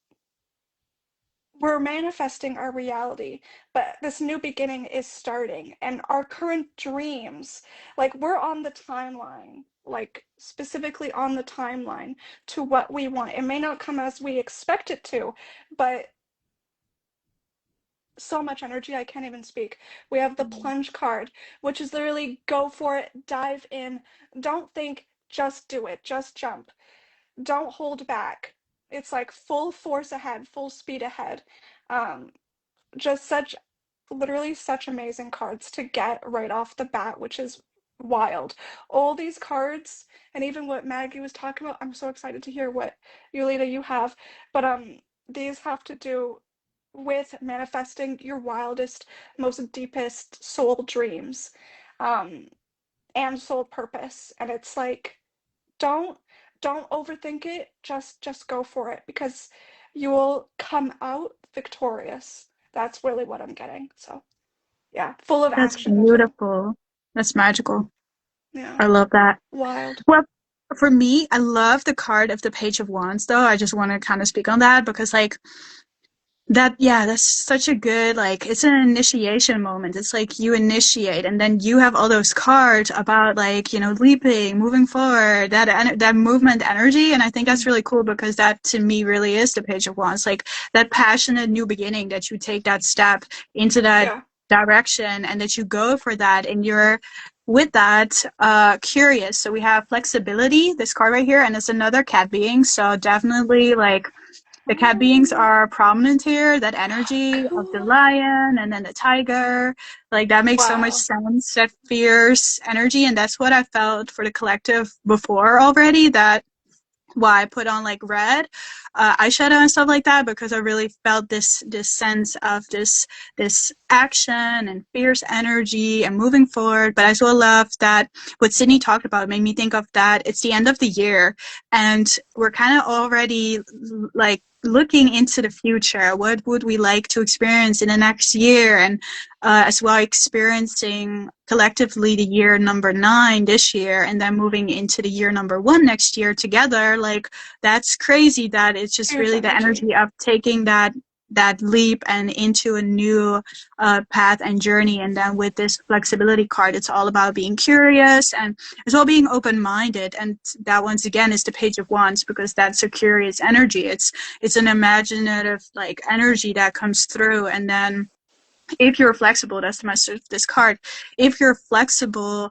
we're manifesting our reality, but this new beginning is starting, and our current dreams, like we're on the timeline, like specifically on the timeline to what we want. It may not come as we expect it to, but so much energy, I can't even speak. We have the plunge card, which is literally go for it, dive in. Don't think, just do it, just jump. Don't hold back. It's like full force ahead, full speed ahead. Um, just literally such amazing cards to get right off the bat, which is wild. All these cards, and even what Maggie was talking about, I'm so excited to hear what Julitta you have. But these have to do with manifesting your wildest, most deepest soul dreams, um, and soul purpose. And it's like, don't don't overthink it. Just go for it because you will come out victorious. That's really what I'm getting. So yeah, full of That's action too. beautiful. That's magical. Yeah, I love that. wild. Well, for me, I love the card of the Page of Wands, though. I just want to kind of speak on that because, like, that, yeah, that's such a good, like, it's an initiation moment. It's like you initiate, and then you have all those cards about, like, leaping, moving forward, that movement energy. And I think that's really cool because that, to me, really is the Page of Wands. Like, that passionate new beginning that you take that step into that Yeah, direction and that you go for that, and you're with that curious. So we have flexibility, this card right here, and it's another cat being. So definitely, like, the cat beings oh, are prominent here, that energy of the cool. lion and then the tiger. Like, that makes so much Wow. sense, that fierce energy. And that's what I felt for the collective before already, that why I put on like red eyeshadow and stuff like that, because I really felt this sense of this action and fierce energy and moving forward. But I so love that what Sydney talked about made me think of that it's the end of the year and we're kind of already like looking into the future. What would we like to experience in the next year? And as well experiencing collectively the year number 9 this year and then moving into the year number 1 next year together. Like, that's crazy that it's just Huge really the energy. energy of taking that leap and into a new path and journey. And then with this flexibility card, it's all about being curious and as well being open-minded. And that, once again, is the Page of Wands, because that's a curious energy. It's an imaginative like energy that comes through. And then if you're flexible, that's the message of this card. If you're flexible,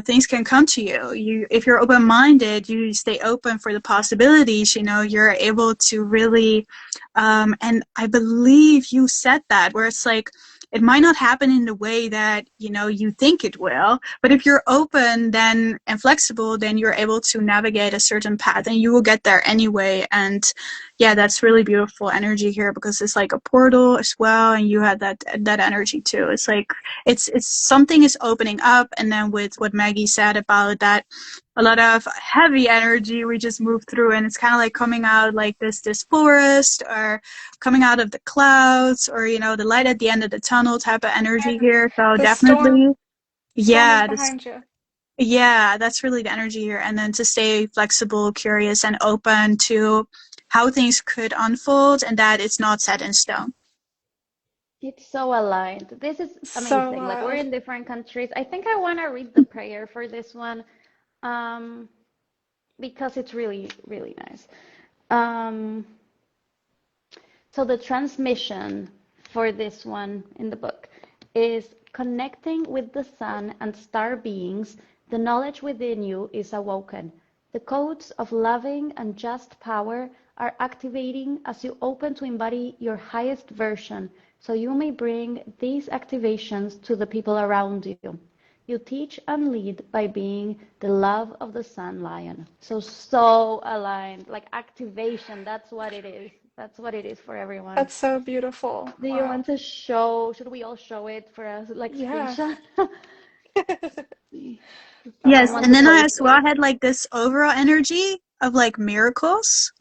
things can come to you. If you're open-minded, you stay open for the possibilities. You're able to really, and I believe you said that, where it's like it might not happen in the way that you think it will, but if you're open then and flexible, then you're able to navigate a certain path, and you will get there anyway. And yeah, that's really beautiful energy here, because it's like a portal as well, and you had that energy too. It's like it's something is opening up, and then with what Maggie said about that, a lot of heavy energy we just moved through, and it's kind of like coming out like this forest, or coming out of the clouds, or the light at the end of the tunnel type of energy Yeah. here. So The definitely, storm is yeah, this behind you. yeah, that's really the energy here. And then to stay flexible, curious, and open to how things could unfold, and that it's not set in stone. It's so aligned. This is So amazing. Like, we're wild. in different countries. I think I want to read the prayer for this one, um, because it's really, really nice. Um, so the transmission for this one in the book is connecting with the sun and star beings. The knowledge within you is awoken. The codes of loving and just power are activating as you open to embody your highest version, so you may bring these activations to the people around you. You teach and lead by being the love of the sun lion. So aligned, like activation. That's what it is. That's what it is for everyone. That's so beautiful. Do you Wow. want to show? Should we all show it for us, like Yeah. screenshot? Yes, Someone and to Wow. then I post as well it. had like this overall energy of like miracles.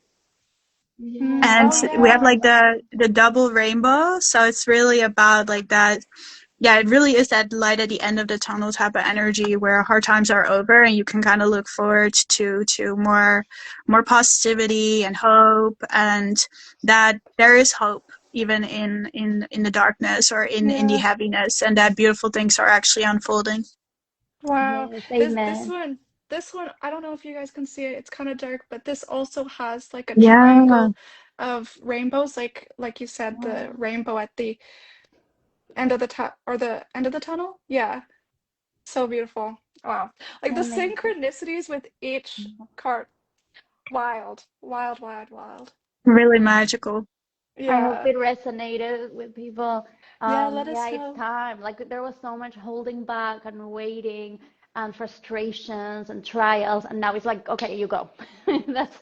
Yes. And Oh Oh we have yeah. yeah. like the double rainbow. So it's really about like that. Yeah, it really is that light at the end of the tunnel type of energy, where hard times are over and you can kind of look forward to more positivity and hope, and that there is hope even in the darkness, or in the Yeah. heaviness, and that beautiful things are actually unfolding. Wow. Yes. This Amen. one, I don't know if you guys can see it. It's kind of dark, but this also has like a Yeah. triangle of rainbows, like you said, the Oh. rainbow at the end of the end of the tunnel. Yeah, so beautiful. Wow. Like the Amazing. synchronicities with each card. Wild, wild, wild, wild. Really magical. I hope Yeah. it resonated with people. Yeah, let Yeah, us it's know. time. Like there was so much holding back and waiting and frustrations and trials, and now it's like, okay, you go. That's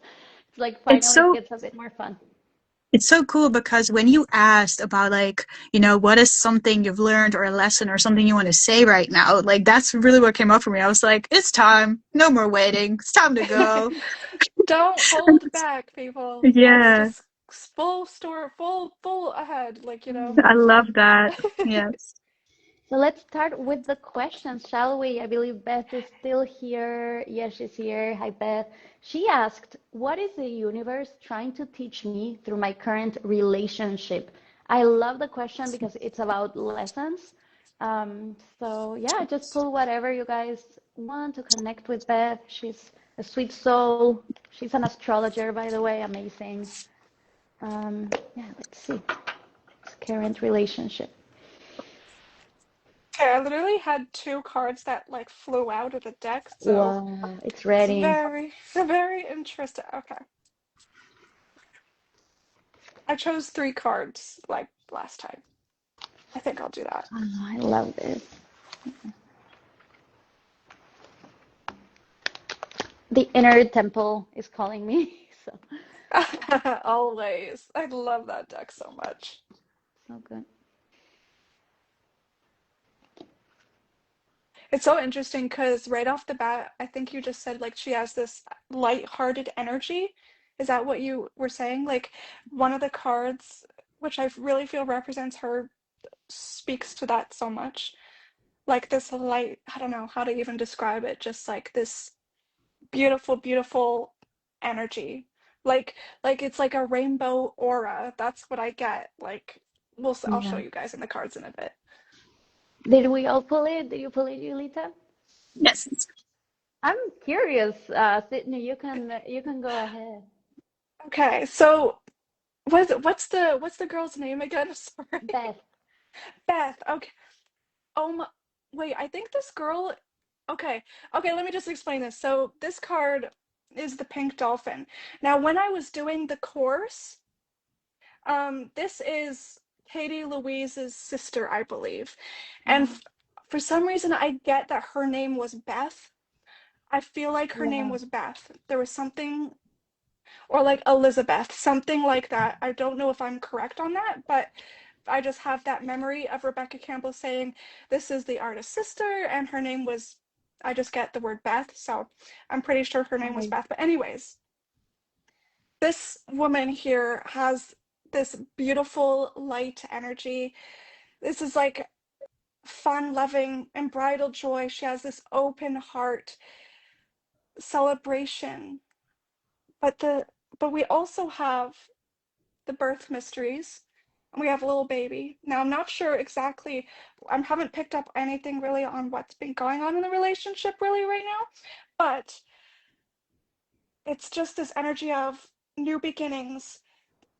it's like It's finally it so gets a bit more fun. it's so cool because when you asked about like, what is something you've learned or a lesson or something you want to say right now, like that's really what came up for me. I was like, it's time. No more waiting. It's time to go. Don't hold back, people. Let's Yeah, just full store, full ahead, like, I love that. Yes. So let's start with the questions, shall we? I believe Beth is still here. Yes, she's here. Hi, Beth. She asked, what is the universe trying to teach me through my current relationship? I love the question because it's about lessons. So yeah, just pull whatever you guys want to connect with Beth. She's a sweet soul. She's an astrologer, by the way. Amazing. Yeah, let's see. It's current relationship. Okay, I literally had two cards that like flew out of the deck, so Wow, it's it's ready. very interesting. Okay. I chose three cards like last time. I think I'll do that. Oh, I love this. The inner temple is calling me. So, Always. I love that deck so much. so good. It's so interesting because right off the bat, I think you just said like she has this light-hearted energy. Is that what you were saying? Like one of the cards, which I really feel represents her, speaks to that so much. Like this light, I don't know how to even describe it, just like this beautiful, beautiful energy. Like like it's like a rainbow aura. That's what I get. Like I'll show Yeah. you guys in the cards in a bit. Did we all pull it? Did you pull it, Julita? Yes. I'm curious, Sydney. You can go ahead. Okay, so what's the girl's name again? Sorry. Beth. Beth. Okay. Oh my, wait, I think this girl, okay. Okay, let me just explain this. So this card is the pink dolphin. Now, when I was doing the course, this is Katie Louise's sister, I believe. And Uh-huh. for some reason, I get that her name was Beth. I feel like her name Yeah. was Beth. There was something, or like Elizabeth, something like that. I don't know if I'm correct on that, but I just have that memory of Rebecca Campbell saying, this is the artist's sister, and her name was, I just get the word Beth, so I'm pretty sure her name was Right. Beth. But, anyways, this woman here has this beautiful light energy. This is like fun, loving, unbridled joy. She has this open heart, celebration. But we also have the birth mysteries. And we have a little baby. Now, I'm not sure exactly, I haven't picked up anything really on what's been going on in the relationship really right now, but it's just this energy of new beginnings,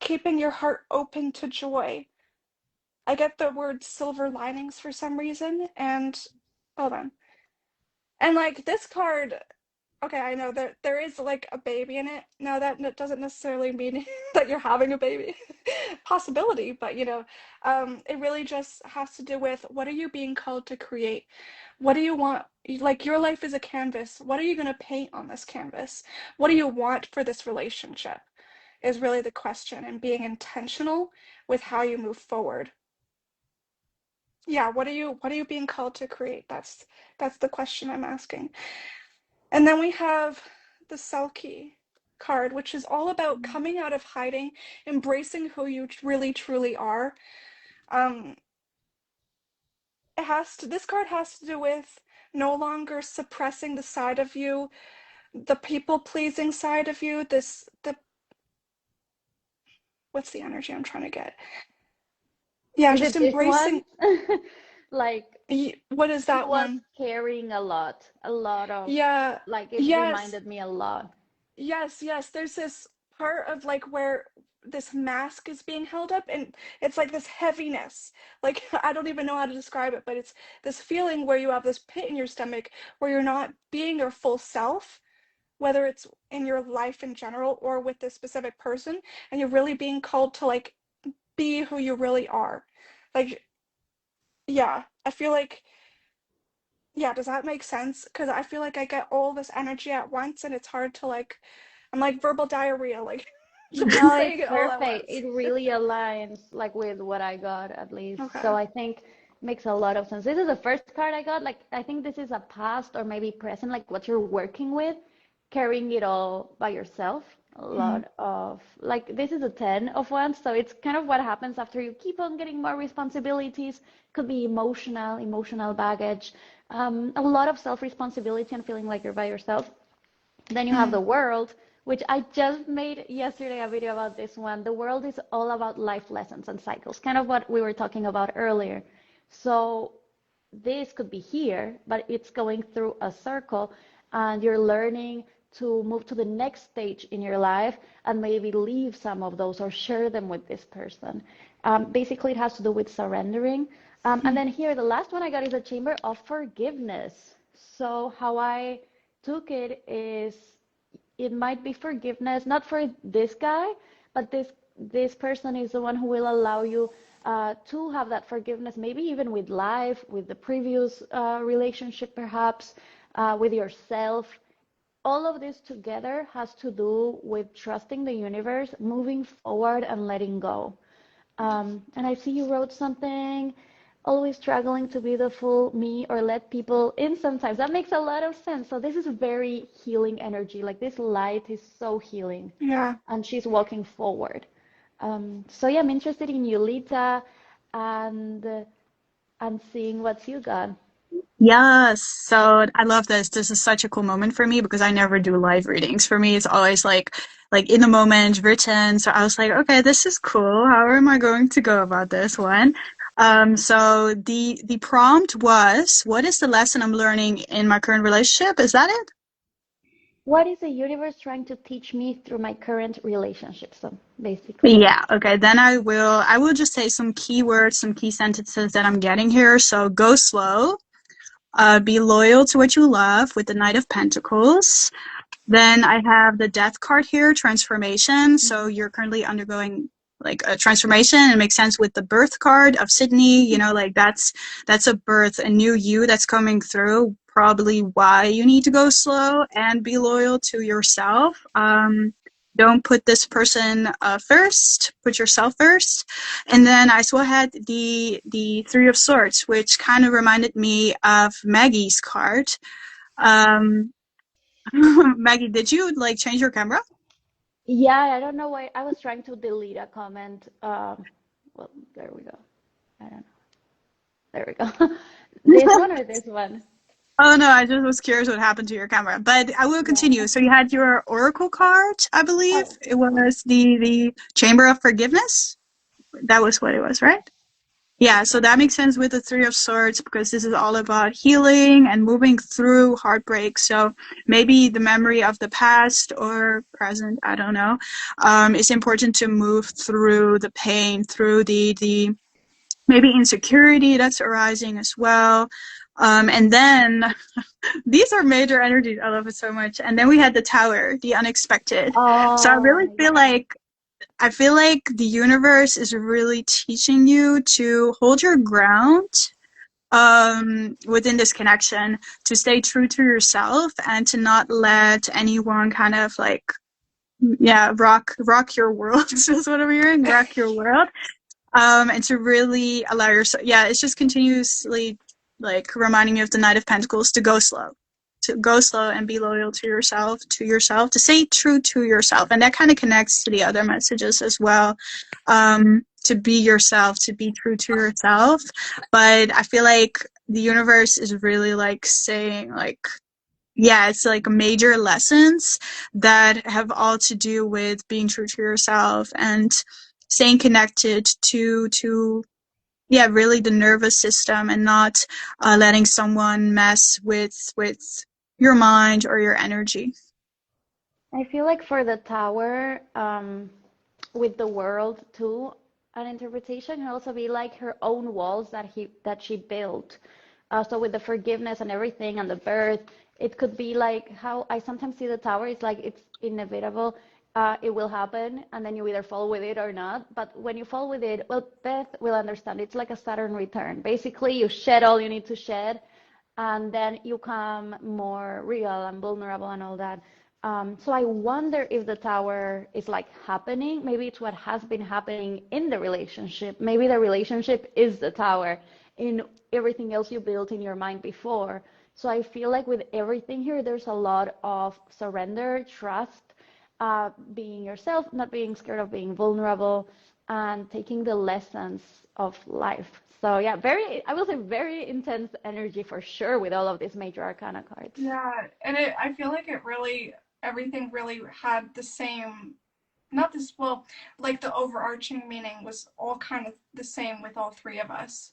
keeping your heart open to joy. I get the word silver linings for some reason, and hold on. And like this card, okay, I know that there is like a baby in it. Now that doesn't necessarily mean that you're having a baby. Possibility, but it really just has to do with what are you being called to create? What do you want? Like your life is a canvas. What are you going to paint on this canvas? What do you want for this relationship? Is really the question, and being intentional with how you move forward. Yeah, what are you being called to create? That's the question I'm asking. And then we have the Selkie card, which is all about coming out of hiding, embracing who you really truly are. Um, this card has to do with no longer suppressing the side of you, the people pleasing side of you, what's the energy I'm trying to get? Yeah, Is just it this one? embracing. Like What is she that was one? carrying a lot of, Yeah, like it yes, reminded me a lot. yes, yes. There's this part of like where this mask is being held up, and it's like this heaviness. Like, I don't even know how to describe it, but it's this feeling where you have this pit in your stomach where you're not being your full self, whether it's in your life in general or with this specific person, and you're really being called to like be who you really are. Like, yeah, I feel like, yeah, does that make sense? Because I feel like I get all this energy at once and it's hard to like, I'm like verbal diarrhea, like No, saying it's it all at perfect. once. It really aligns like with what I got at least. So Okay. I think makes a lot of sense. This is the first card I got. Like I think this is a past or maybe present, like what you're working with, carrying it all by yourself. A Mhm. lot of like this is a 10 of wands, so it's kind of what happens after you keep on getting more responsibilities. Could be emotional baggage, a lot of self-responsibility and feeling like you're by yourself. Then you have Mhm. the world, which I just made yesterday a video about this one. The world is all about life lessons and cycles, kind of what we were talking about earlier. So this could be here, but it's going through a circle and you're learning to move to the next stage in your life and maybe leave some of those or share them with this person. Basically, it has to do with surrendering. And then here, the last one I got is a chamber of forgiveness. So how I took it is it might be forgiveness, not for this guy, but this person is the one who will allow you to have that forgiveness, maybe even with life, with the previous relationship, perhaps with yourself. All of this together has to do with trusting the universe, moving forward, and letting go. And I see you wrote something, always struggling to be the full me or let people in sometimes. That makes a lot of sense. So this is very healing energy. Like this light is so healing, Yeah. and she's walking forward. So yeah, I'm interested in Julitta and and seeing what you got. Yes, so I love this. This is such a cool moment for me because I never do live readings. For me, it's always like in the moment, written. So I was like, okay, this is cool. How am I going to go about this one? So the prompt was, what is the lesson I'm learning in my current relationship? Is that it? What is the universe trying to teach me through my current relationship? So basically, Yeah, okay. Then I will just say some keywords, some key sentences that I'm getting here. So go slow, be loyal to what you love with the Knight of Pentacles. Then I have the Death card here, transformation. So mhm. you're currently undergoing like a transformation. It makes sense with the Birth card of Sydney. Like that's a birth, a new you that's coming through. Probably why you need to go slow and be loyal to yourself. Don't put this person first. Put yourself first. And then I still had the Three of Swords, which kind of reminded me of Maggie's card. Um, Maggie, did you like change your camera? Yeah, I don't know why I was trying to delete a comment. Well, there we go. I don't know. There we go. This one or this one? Oh no, I just was curious what happened to your camera. But I will Yeah. continue. So you had your Oracle card, I believe. Oh, It was the Chamber of Forgiveness. That was what it was, right? Yeah, so that exactly. makes sense with the Three of Swords because this is all about healing and moving through heartbreak. So maybe the memory of the past or present, I don't know. It's important to move through the pain, through the maybe insecurity that's arising as well. And then these are major energies. I love it so much. And then we had the Tower, the unexpected. So Oh, yeah. I feel like the universe is really teaching you to hold your ground within this connection, to stay true to yourself and to not let anyone kind of like rock your world. Is what I'm hearing, rock your world. And to really allow yourself, yeah, it's just continuously like reminding you of the Knight of Pentacles to go slow and be loyal to yourself, to stay true to yourself. And that kind of connects to the other messages as well. To be yourself, to be true to yourself. But I feel like the universe is really like saying like, yeah, it's like major lessons that have all to do with being true to yourself and staying connected to yeah, really the nervous system and not letting someone mess with your mind or your energy. I feel like for the tower, with the world too. An interpretation can also be like her own walls that she built. So with the forgiveness and everything and the birth, it could be like how I sometimes see the tower. It's like it's inevitable. It will happen, and then you either fall with it or not. But when you fall with it, well, Beth will understand. It's like a Saturn return. Basically, you shed all you need to shed, and then you come more real and vulnerable and all that. So I wonder if the tower is like happening. Maybe it's what has been happening in the relationship. Maybe the relationship is the tower in everything else you built in your mind before. So I feel like with everything here, there's a lot of surrender, trust, being yourself, not being scared of being vulnerable, and taking the lessons of life. So yeah, I will say very intense energy for sure with all of these major arcana cards. Yeah, and I feel like everything really had the same, not this, well, like the overarching meaning was all kind of the same with all three of us.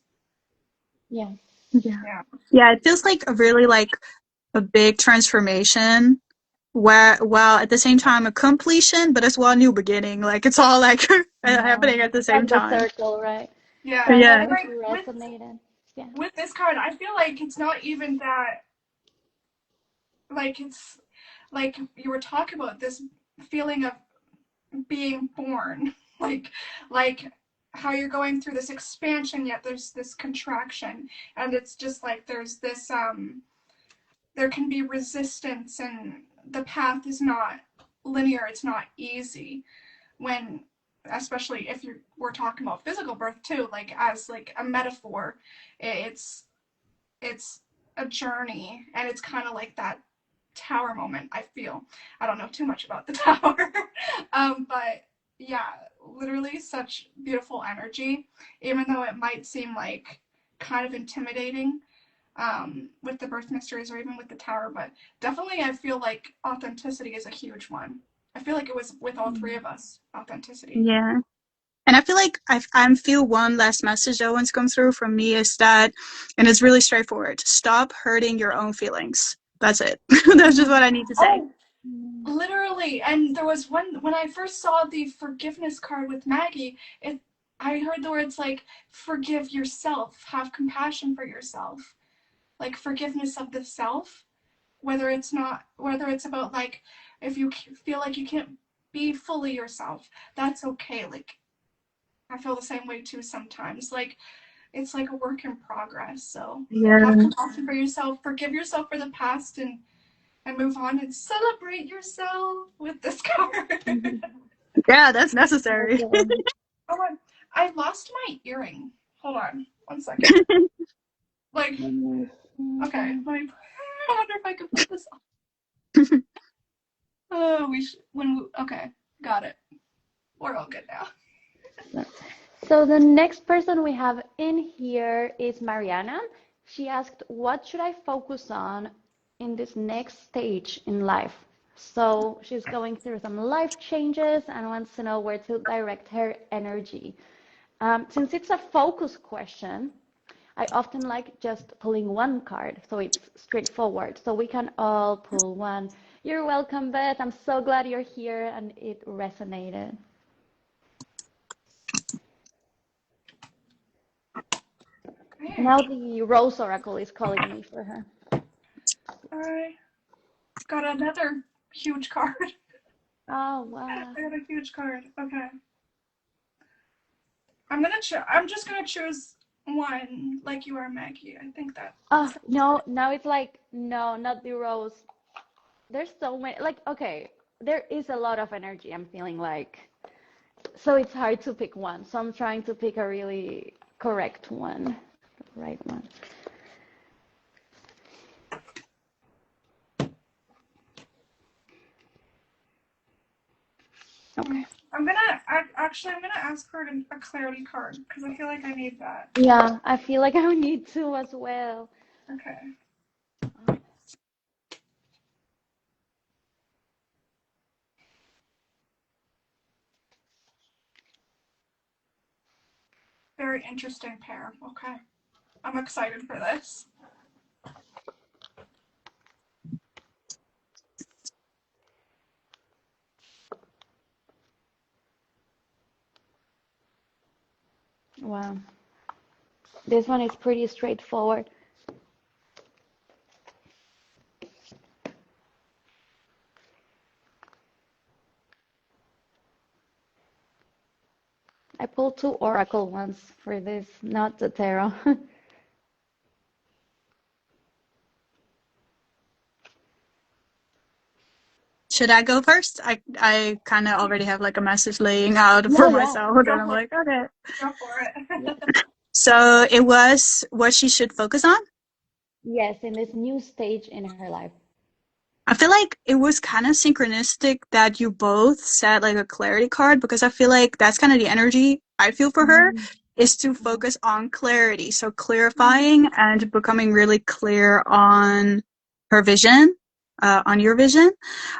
Yeah. Yeah. Yeah, it feels like a really like a big transformation while at the same time a completion, but as well a new beginning. Like it's all like happening at the same Like the time. circle, right? Yeah. So I Yeah. hope it Like resonated. Yeah. with this card, I feel like it's not even that, like it's like you were talking about this feeling of being born, like how you're going through this expansion yet there's this contraction, and it's just like there's this there can be resistance, and the path is not linear, it's not easy, when especially if we're talking about physical birth too, like as like a metaphor, it's a journey, and it's kind of like that tower moment. I feel, I don't know too much about the tower, but yeah, literally such beautiful energy, even though it might seem like kind of intimidating, with the birth mysteries or even with the tower. But definitely I feel like authenticity is a huge one. I feel like it was with all three of us, authenticity. Yeah. And I feel like I feel one last message that wants to come through from me is that, and it's really straightforward, stop hurting your own feelings. That's it. That's just what I need to say. Oh, literally. And there was one, when I first saw the forgiveness card with Maggie, I heard the words like forgive yourself, have compassion for yourself, like forgiveness of the self, whether it's about like if you feel like you can't be fully yourself, that's okay. Like I feel the same way too sometimes. Like it's like a work in progress. So Yeah. have compassion for yourself, forgive yourself for the past, and move on and celebrate yourself with this card. Yeah, that's necessary. Oh, I lost my earring. Hold on, 1 second. Like, okay, I wonder if I can put this on. Oh, okay, got it. We're all good now. So the next person we have in here is Mariana. She asked, what should I focus on in this next stage in life? So she's going through some life changes and wants to know where to direct her energy. Since it's a focus question, I often like just pulling one card, so it's straightforward. So we can all pull one. You're welcome, Beth. I'm so glad you're here and it resonated. Okay. Now the Rose Oracle is calling me for her. I got another huge card. Oh, wow. I got a huge card. Okay. I'm just gonna choose one, like you are, Maggie. I think that. Oh, no, now it's like, no, not the Rose. There's so many, like, okay, there is a lot of energy I'm feeling like. So it's hard to pick one. So I'm trying to pick a really correct one, the right one. Okay. I'm gonna ask for a clarity card because I feel like I need that. Yeah, I feel like I need to as well. Okay. Very interesting pair. Okay. I'm excited for this. Wow. This one is pretty straightforward. I pulled two oracle ones for this, not the tarot. Should I go first? I kind of already have like a message laying out Yeah, for yeah. myself, and Go I'm for it. like, okay. Go for Yeah. it. So it was what she should focus on. Yes, in this new stage in her life. I feel like it was kind of synchronistic that you both said like a clarity card, because I feel like that's kind of the energy I feel for her, Mm, is to mhm, focus on clarity. So clarifying and becoming really clear on her vision, on your vision.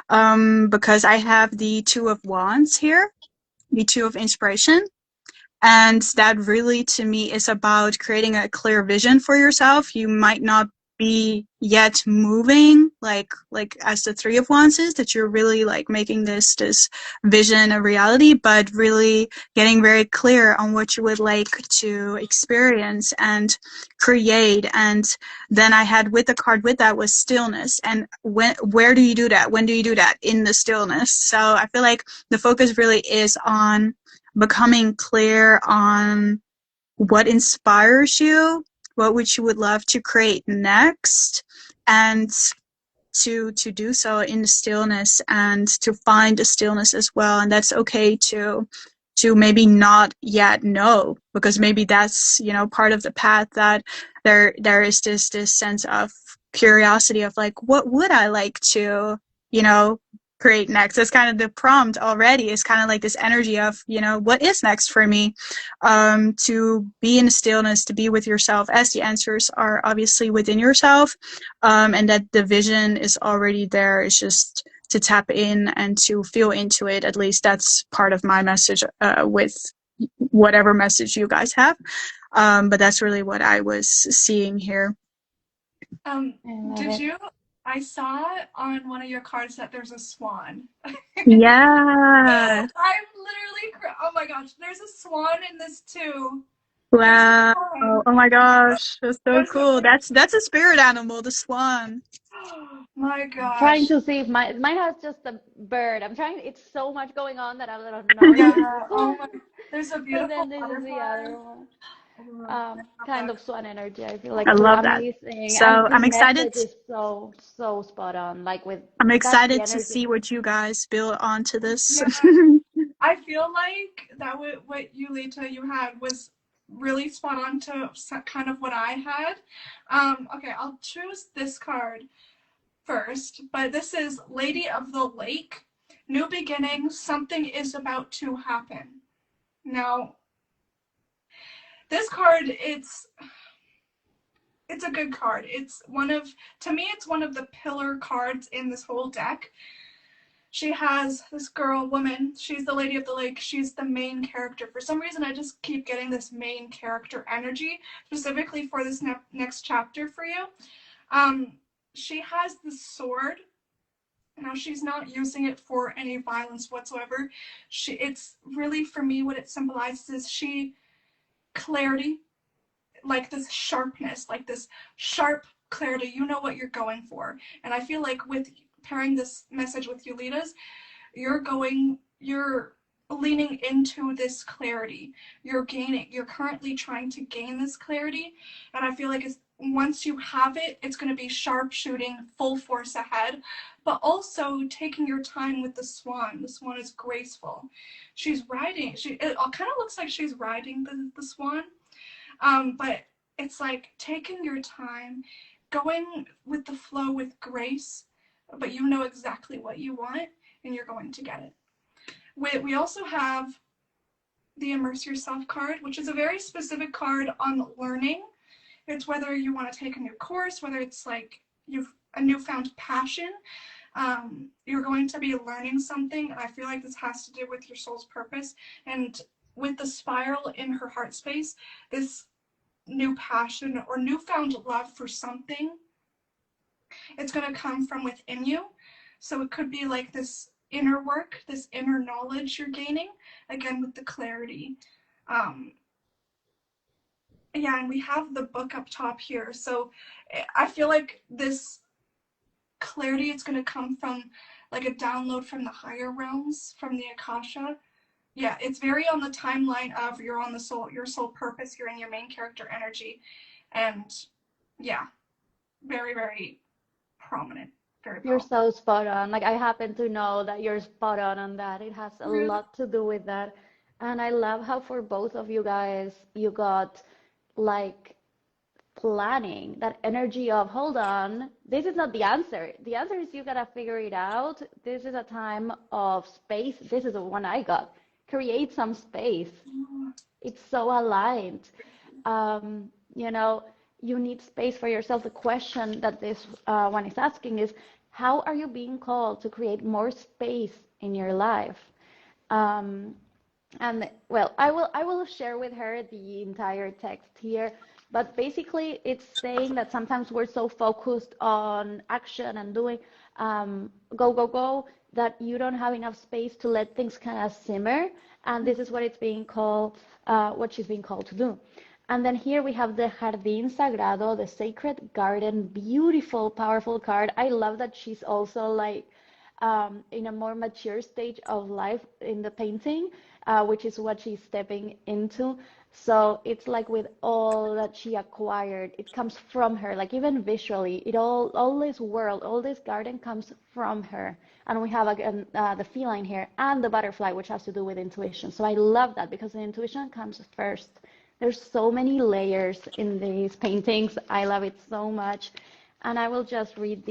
Because I have the Two of Wands here, the Two of Inspiration. And that really, to me, is about creating a clear vision for yourself. You might not be yet moving like as the Three of Wands is, that you're really like making this vision a reality, but really getting very clear on what you would like to experience and create. And then I had with the card with that was stillness. And where do you do that? When do you do that? In the stillness. So I feel like the focus really is on becoming clear on what inspires you, what would you would love to create next, and to do so in the stillness, and to find the stillness as well. And that's okay to maybe not yet know, because maybe that's, you know, part of the path, that there is this sense of curiosity of like, what would I like to, you know, create next. That's kind of the prompt already, is kind of like this energy of, you know, what is next for me. To be in stillness, to be with yourself, as the answers are obviously within yourself, and that the vision is already there. It's just to tap in and to feel into it. At least that's part of my message, with whatever message you guys have. But that's really what I was seeing here. Um, I love did it. you? I saw on one of your cards that there's a swan. Yeah. I'm literally, oh my gosh, there's a swan in this too. There's a Wow. swan. Oh my gosh. That's so There's a, cool. That's a spirit animal, the swan. oh my Trying gosh. to see if mine has just a bird. I'm trying, it's so much going on that I don't know if it's Yeah, the oh swan. my, there's a But beautiful then this is the butterfly. other one. Oh, I love Kind that. of swan energy, I feel I like, so love that. amazing. So And the I'm excited. message is so, so spot on. Like with I'm that's the excited to energy. see what you guys build onto this. Yeah, I feel like that what you had was really spot on to kind of what I had. Okay, I'll choose this card first, but this is Lady of the Lake. New beginning, something is about to happen. Now, this card, it's a good card. It's one of, to me, it's one of the pillar cards in this whole deck. She has this woman, she's the Lady of the Lake, she's the main character. For some reason, I just keep getting this main character energy, specifically for this next chapter for you. Um, she has this sword. Now, she's not using it for any violence whatsoever. It's really, for me, what it symbolizes is clarity, like this sharpness, like this sharp clarity. You know what you're going for. And I feel like with pairing this message with Julitta's, you're leaning into this clarity. You're currently trying to gain this clarity. And I feel like once you have it, it's going to be sharp shooting, full force ahead, but also taking your time with the swan. The swan is graceful. She's riding, it kind of looks like she's riding the swan. But it's like taking your time, going with the flow with grace, but you know exactly what you want and you're going to get it. We also have the Immerse Yourself card, which is a very specific card on learning. It's whether you want to take a new course, whether it's like you've a newfound passion, you're going to be learning something. And I feel like this has to do with your soul's purpose. And with the spiral in her heart space, this new passion or newfound love for something, it's going to come from within you. So it could be like this inner work, this inner knowledge you're gaining, again with the clarity. Um, Yeah, and we have the book up top here. So I feel like this clarity is going to come from like a download from the higher realms, from the Akasha. Yeah, it's very on the timeline of you're on the soul, your soul purpose, you're in your main character energy. And yeah, very, very prominent. Very You're powerful. so spot on. Like I happen to know that you're spot on that. It has a Really? lot to do with that. And I love how for both of you guys, you got like planning, that energy of, hold on, this is not the answer. The answer is you gotta figure it out. This is a time of space. This is the one I got. Create some space. It's so aligned. You know, you need space for yourself. The question that this one is asking is, how are you being called to create more space in your life? Um, and well, I will share with her the entire text here, but basically it's saying that sometimes we're so focused on action and doing go go go that you don't have enough space to let things kind of simmer, and this is what it's being called, what she's being called to do. And then here we have the Jardín Sagrado, the sacred garden, beautiful, powerful card. I love that she's also like in a more mature stage of life in the painting, which is what she's stepping into. So it's like with all that she acquired, it comes from her, like even visually, all this world, all this garden comes from her. And we have again the feline here and the butterfly, which has to do with intuition. So I love that because the intuition comes first. There's so many layers in these paintings. I love it so much. And I will just read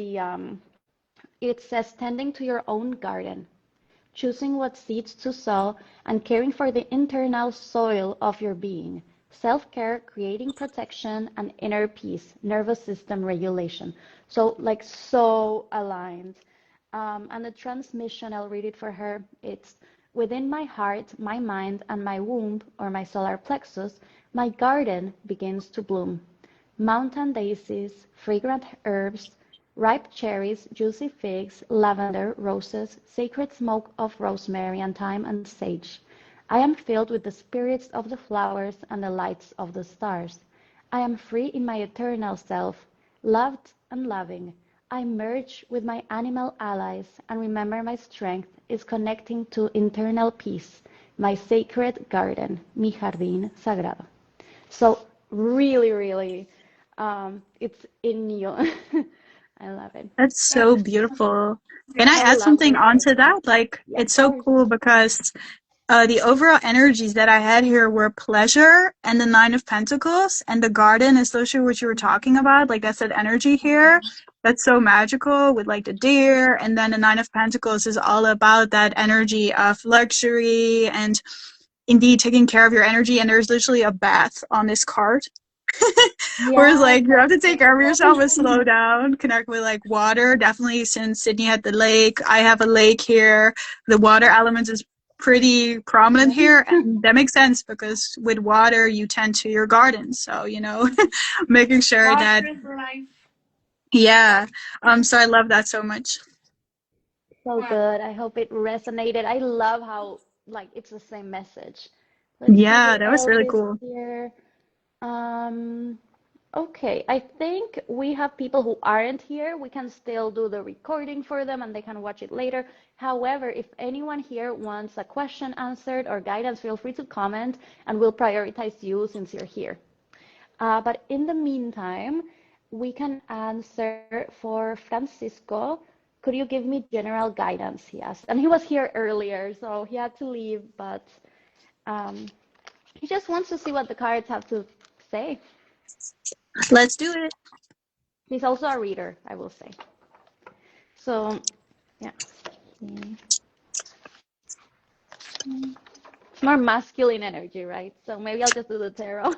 it says, tending to your own garden, choosing what seeds to sow, and caring for the internal soil of your being. Self-care, creating protection, and inner peace, nervous system regulation. So, like, so aligned. And the transmission, I'll read it for her. It's within my heart, my mind, and my womb, or my solar plexus, my garden begins to bloom. Mountain daisies, fragrant herbs, ripe cherries, juicy figs, lavender, roses, sacred smoke of rosemary and thyme and sage. I am filled with the spirits of the flowers and the lights of the stars. I am free in my eternal self, loved and loving. I merge with my animal allies and remember my strength is connecting to internal peace, my sacred garden, mi jardín sagrado. So really, really, it's in you. I love it. That's That so is beautiful. Can I beautiful. I add love something this onto energy. that? Like, Yeah, of it's so course. cool because the overall energies that I had here were pleasure and the Nine of Pentacles, and the garden is literally what you were talking about. Like, that's that energy here. That's so magical with like the deer. And then the Nine of Pentacles is all about that energy of luxury and indeed taking care of your energy. And there's literally a bath on this card. Whereas Yes, like you have that's to take care of yourself and so. slow down, connect with like water. Definitely since Sydney had the lake, I have a lake here. The water element is pretty prominent Yeah. here, and that makes sense because with water you tend to your garden. So, making sure that Water is life. yeah. So I love that so much. So Wow. good. I hope it resonated. I love how like it's the same message. Let's see Yeah, who that was else really is cool. here. Um, okay, I think we have people who aren't here. We can still do the recording for them and they can watch it later. However, if anyone here wants a question answered or guidance, feel free to comment and we'll prioritize you since you're here. But in the meantime, we can answer for Francisco. Could you give me general guidance? He asked. And he was here earlier, so he had to leave, but um, he just wants to see what the cards have to say. Let's do it. He's also a reader, I will say. So, yeah. It's more masculine energy, right? So maybe I'll just do the tarot.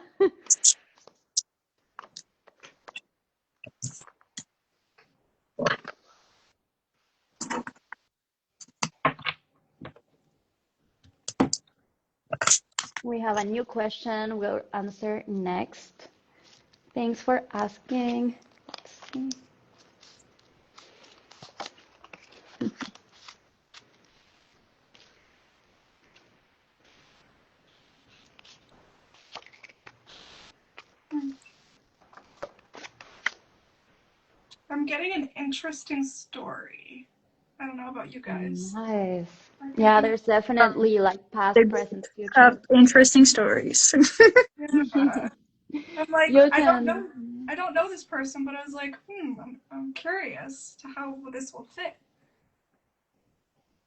We have a new question we'll answer next. Thanks for asking. Let's see. I'm getting an interesting story. I don't know about you guys. Nice. Yeah, there's definitely like They past, present, have future. interesting stories. Yeah. I'm like, You I don't can. know. I don't know this person, but I was like, I'm curious to how this will fit.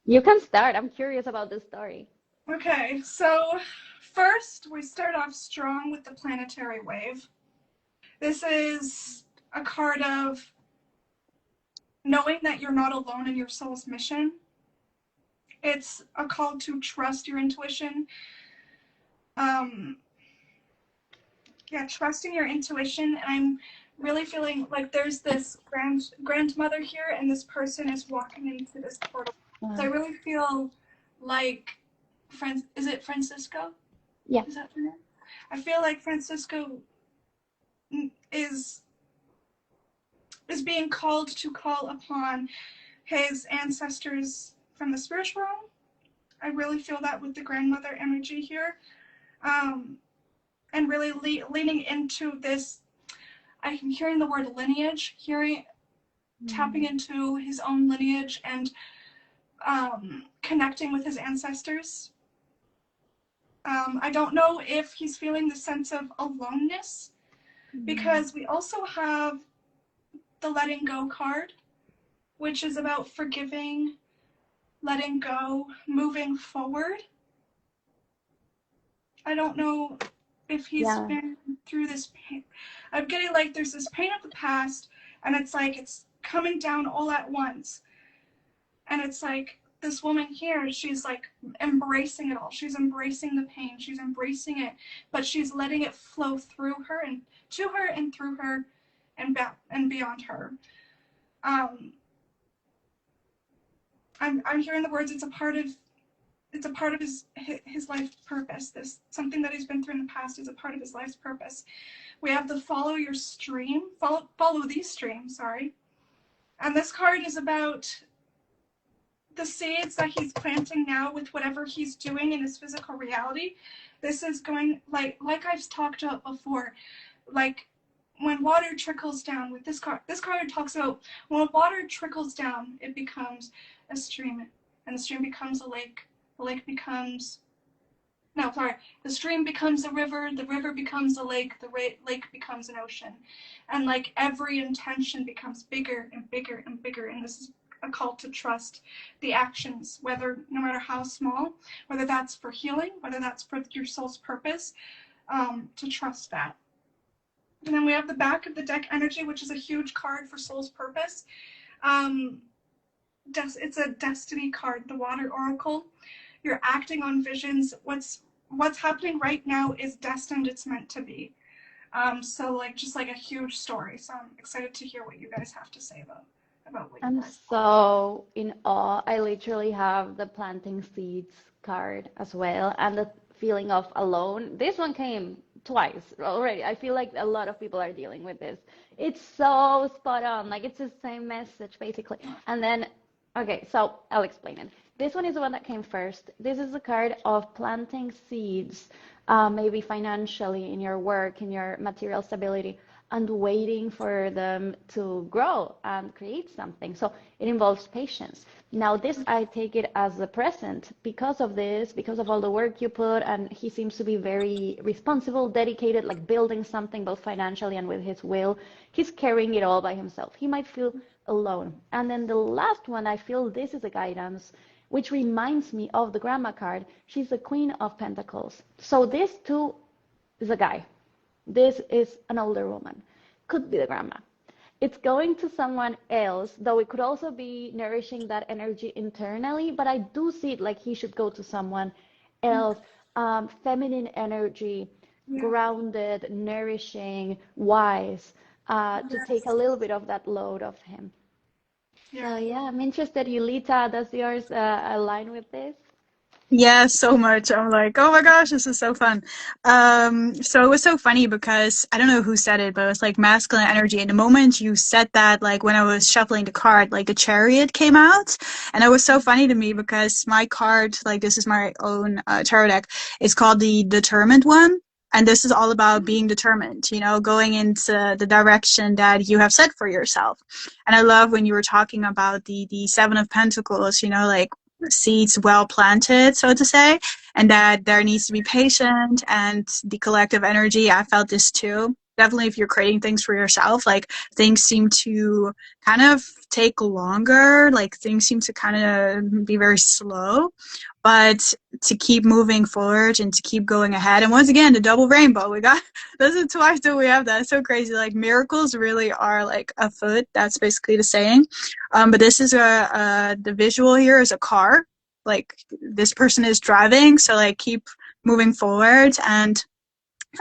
You can start. I'm curious about this story. Okay, so first we start off strong with the planetary wave. This is a card of knowing that you're not alone in your soul's mission. It's a call to trust your intuition. Yeah, trusting your intuition. And I'm really feeling like there's this grandmother here, and this person is walking into this portal. So I really feel like is it Francisco? Yeah. Is that her name? I feel like Francisco is being called to call upon his ancestors from the spiritual realm. I really feel that with the grandmother energy here. And really leaning into this. I'm hearing the word lineage, tapping into his own lineage and connecting with his ancestors. I don't know if he's feeling the sense of aloneness, because we also have the letting go card, which is about forgiving, letting go, moving forward. I don't know if he's been through this pain. I'm getting like there's this pain of the past, and it's like it's coming down all at once. And it's like this woman here, she's like embracing it all. She's embracing the pain. She's embracing it, but she's letting it flow through her and to her and through her and beyond her. I'm hearing the words. It's a part of his life purpose. This something that he's been through in the past is a part of his life's purpose. We have the follow the stream, sorry. And this card is about the seeds that he's planting now with whatever he's doing in his physical reality. This is going like I've talked about before, like when water trickles down with this card talks about when water trickles down, it becomes a stream, and the stream becomes a lake. The stream becomes a river, the river becomes a lake, the lake becomes an ocean. And like every intention becomes bigger and bigger and bigger, and this is a call to trust the actions, no matter how small, whether that's for healing, whether that's for your soul's purpose, to trust that. And then we have the back of the deck energy, which is a huge card for soul's purpose. It's a destiny card, the water oracle. You're acting on visions. What's happening right now is destined. It's meant to be. So like just like a huge story. So I'm excited to hear what you guys have to say about what I'm so in awe. I literally have the planting seeds card as well, and the feeling of alone. This one came twice already. I feel like a lot of people are dealing with this. It's so spot on. Like it's the same message basically. And then, okay, so I'll explain it. This one is the one that came first. This is the card of planting seeds, maybe financially in your work, in your material stability, and waiting for them to grow and create something. So it involves patience. Now, this I take it as a present because of this, because of all the work you put, and he seems to be very responsible, dedicated, like building something both financially and with his will. He's carrying it all by himself. He might feel alone. And then the last one, I feel this is a guidance, which reminds me of the grandma card. She's the Queen of Pentacles. So this too is a guy. This is an older woman. Could be the grandma. It's going to someone else, though it could also be nourishing that energy internally, but I do see it like he should go to someone else. Feminine energy, grounded, nourishing, wise, to take a little bit of that load off him. So yeah, I'm interested. Julitta, does yours align with this? Yeah, so much. I'm like, oh my gosh, this is so fun. So it was so funny because I don't know who said it, but it was like masculine energy. And the moment you said that, like when I was shuffling the card, like the Chariot came out, and it was so funny to me because my card, like this is my own tarot deck, it's called the Determined One. And this is all about being determined, going into the direction that you have set for yourself. And I love when you were talking about the Seven of Pentacles, like seeds well planted, so to say, and that there needs to be patience and the collective energy. I felt this too. Definitely, if you're creating things for yourself, like things seem to kind of take longer, like things seem to kind of be very slow, but to keep moving forward and to keep going ahead. And once again, the double rainbow, we got, this is twice that we have that. It's so crazy. Like miracles really are like afoot. That's basically the saying. But this is the visual here is a car. Like this person is driving. So like keep moving forward. And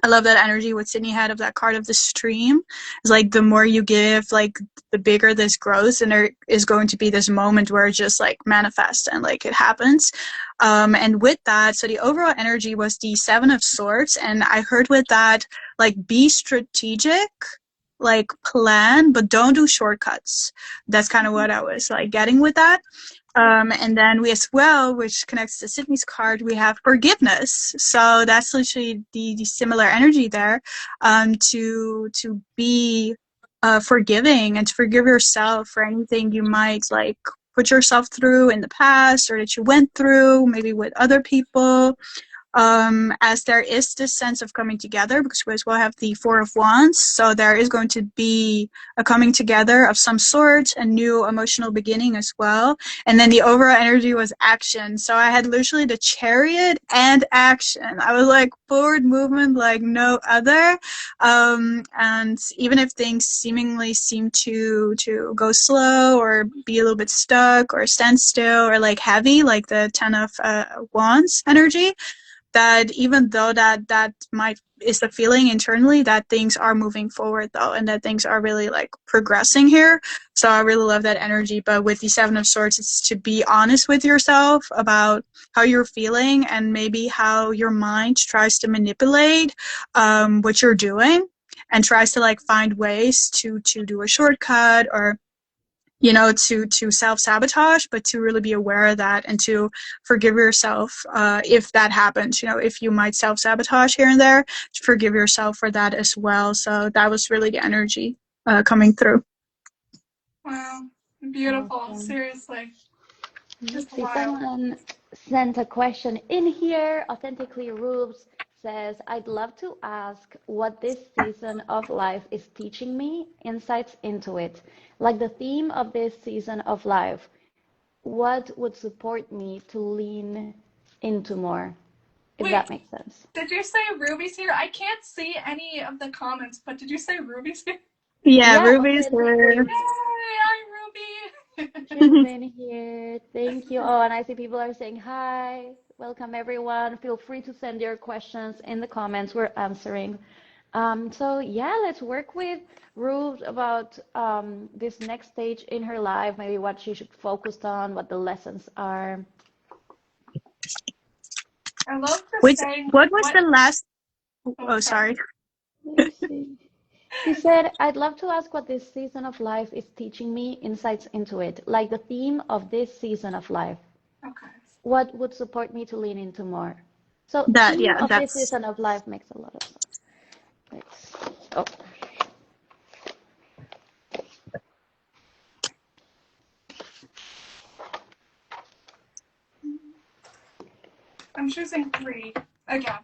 I love that energy what Sydney had of that card of the stream. It's like the more you give, like the bigger this grows, and there is going to be this moment where it just like manifests and like it happens. And with that, so the overall energy was the Seven of Swords, and I heard with that, like be strategic, like plan, but don't do shortcuts. That's kind of what I was like getting with that. And then we as well, which connects to Sydney's card, we have forgiveness. So that's literally the similar energy there, to be forgiving and to forgive yourself for anything you might like put yourself through in the past or that you went through, maybe with other people. As there is this sense of coming together, because we as well have the Four of Wands, so there is going to be a coming together of some sort, a new emotional beginning as well. And then the overall energy was action. So I had literally the Chariot and action. I was like forward movement like no other. And even if things seemingly seem to go slow or be a little bit stuck or stand still or like heavy, like the Ten of Wands energy, that even though that might is the feeling internally, that things are moving forward though, and that things are really like progressing here. So I really love that energy. But with the Seven of Swords, it's to be honest with yourself about how you're feeling and maybe how your mind tries to manipulate what you're doing and tries to like find ways to do a shortcut or to self-sabotage, but to really be aware of that and to forgive yourself if that happens, if you might self-sabotage here and there, to forgive yourself for that as well. So that was really the energy coming through. Wow, beautiful. Awesome. Seriously. Let's see, wild. someone sent a question in here. Authentically Rubes says, I'd love to ask what this season of life is teaching me, insights into it. Like the theme of this season of life, what would support me to lean into more, if Wait, that makes sense. Did you say Ruby's here? I can't see any of the comments, but did you say Ruby's here? Yeah, Yeah, Ruby's here. Yay, hi, Ruby. She's been here. Thank you. Oh, and I see people are saying hi. Welcome, everyone. Feel free to send your questions in the comments. We're answering. So yeah, let's work with Ruth about this next stage in her life, maybe what she should focus on, what the lessons are. I love the saying. What was the last? Oh, sorry. Let me see. She said, I'd love to ask what this season of life is teaching me, insights into it, like the theme of this season of life. Okay. What would support me to lean into more? So That, theme yeah, of this that's season of life makes a lot of sense. Oh. I'm choosing 3 again.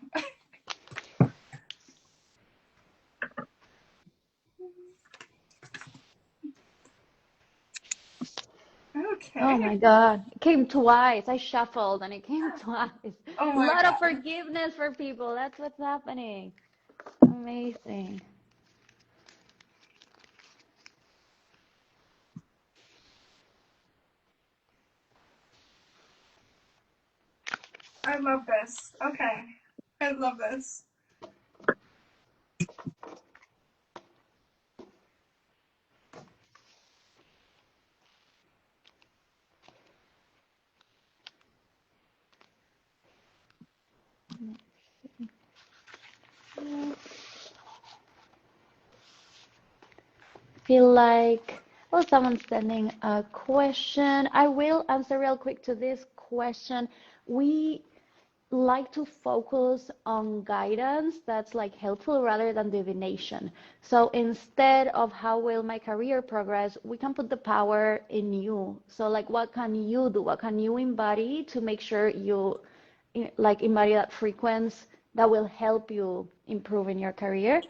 Okay. Oh my God. It came twice. I shuffled and it came twice. Oh A my lot God. of forgiveness for people. That's what's happening. Amazing. I love this. Okay. I love this. Feel like, oh, someone's sending a question. I will answer real quick to this question. We like to focus on guidance that's like helpful rather than divination. So instead of how will my career progress, we can put the power in you. So like what can you do? What can you embody to make sure you like embody that frequency that will help you improve in your career?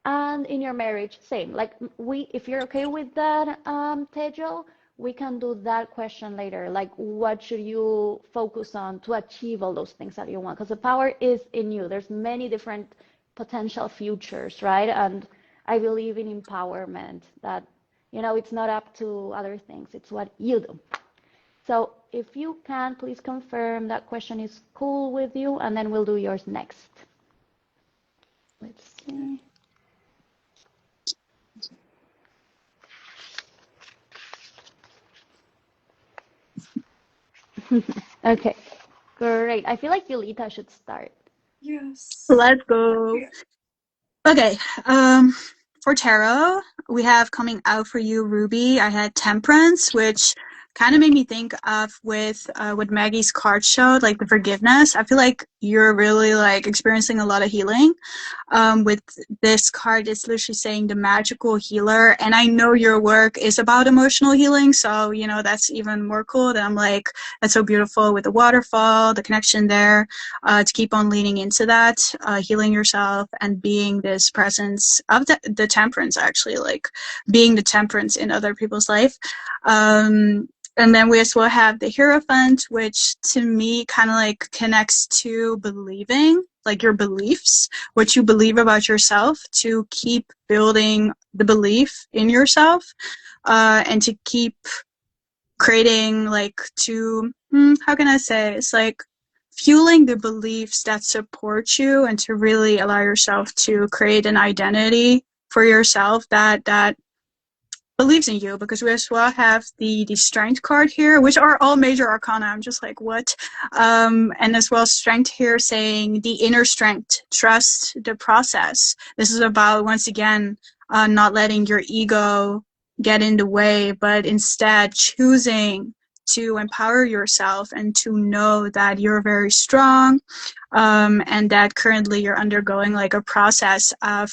And in your marriage, same. Like if you're okay with that, Tejo, we can do that question later. Like, what should you focus on to achieve all those things that you want? Because the power is in you. There's many different potential futures, right? And I believe in empowerment. That it's not up to other things. It's what you do. So if you can, please confirm that question is cool with you, and then we'll do yours next. Let's see. Okay, great. I feel like Julitta should start. Yes. Let's go. Okay, for tarot, we have coming out for you, Ruby. I had Temperance, which kind of made me think of with what Maggie's card showed, like the forgiveness. I feel like you're really like experiencing a lot of healing. With this card, it's literally saying the magical healer, and I know your work is about emotional healing, so that's even more cool. That I'm like, that's so beautiful with the waterfall, the connection there, to keep on leaning into that, healing yourself and being this presence of the temperance, actually, like being the temperance in other people's life. And then we as well have the Hierophant, which to me kind of like connects to believing, like your beliefs, what you believe about yourself, to keep building the belief in yourself, and to keep creating, like, how can I say, it's like fueling the beliefs that support you, and to really allow yourself to create an identity for yourself that believes in you, because we as well have the strength card here, which are all major arcana. I'm just like, what? And as well, strength here saying the inner strength, trust the process. This is about, once again, not letting your ego get in the way, but instead choosing to empower yourself and to know that you're very strong, and that currently you're undergoing like a process of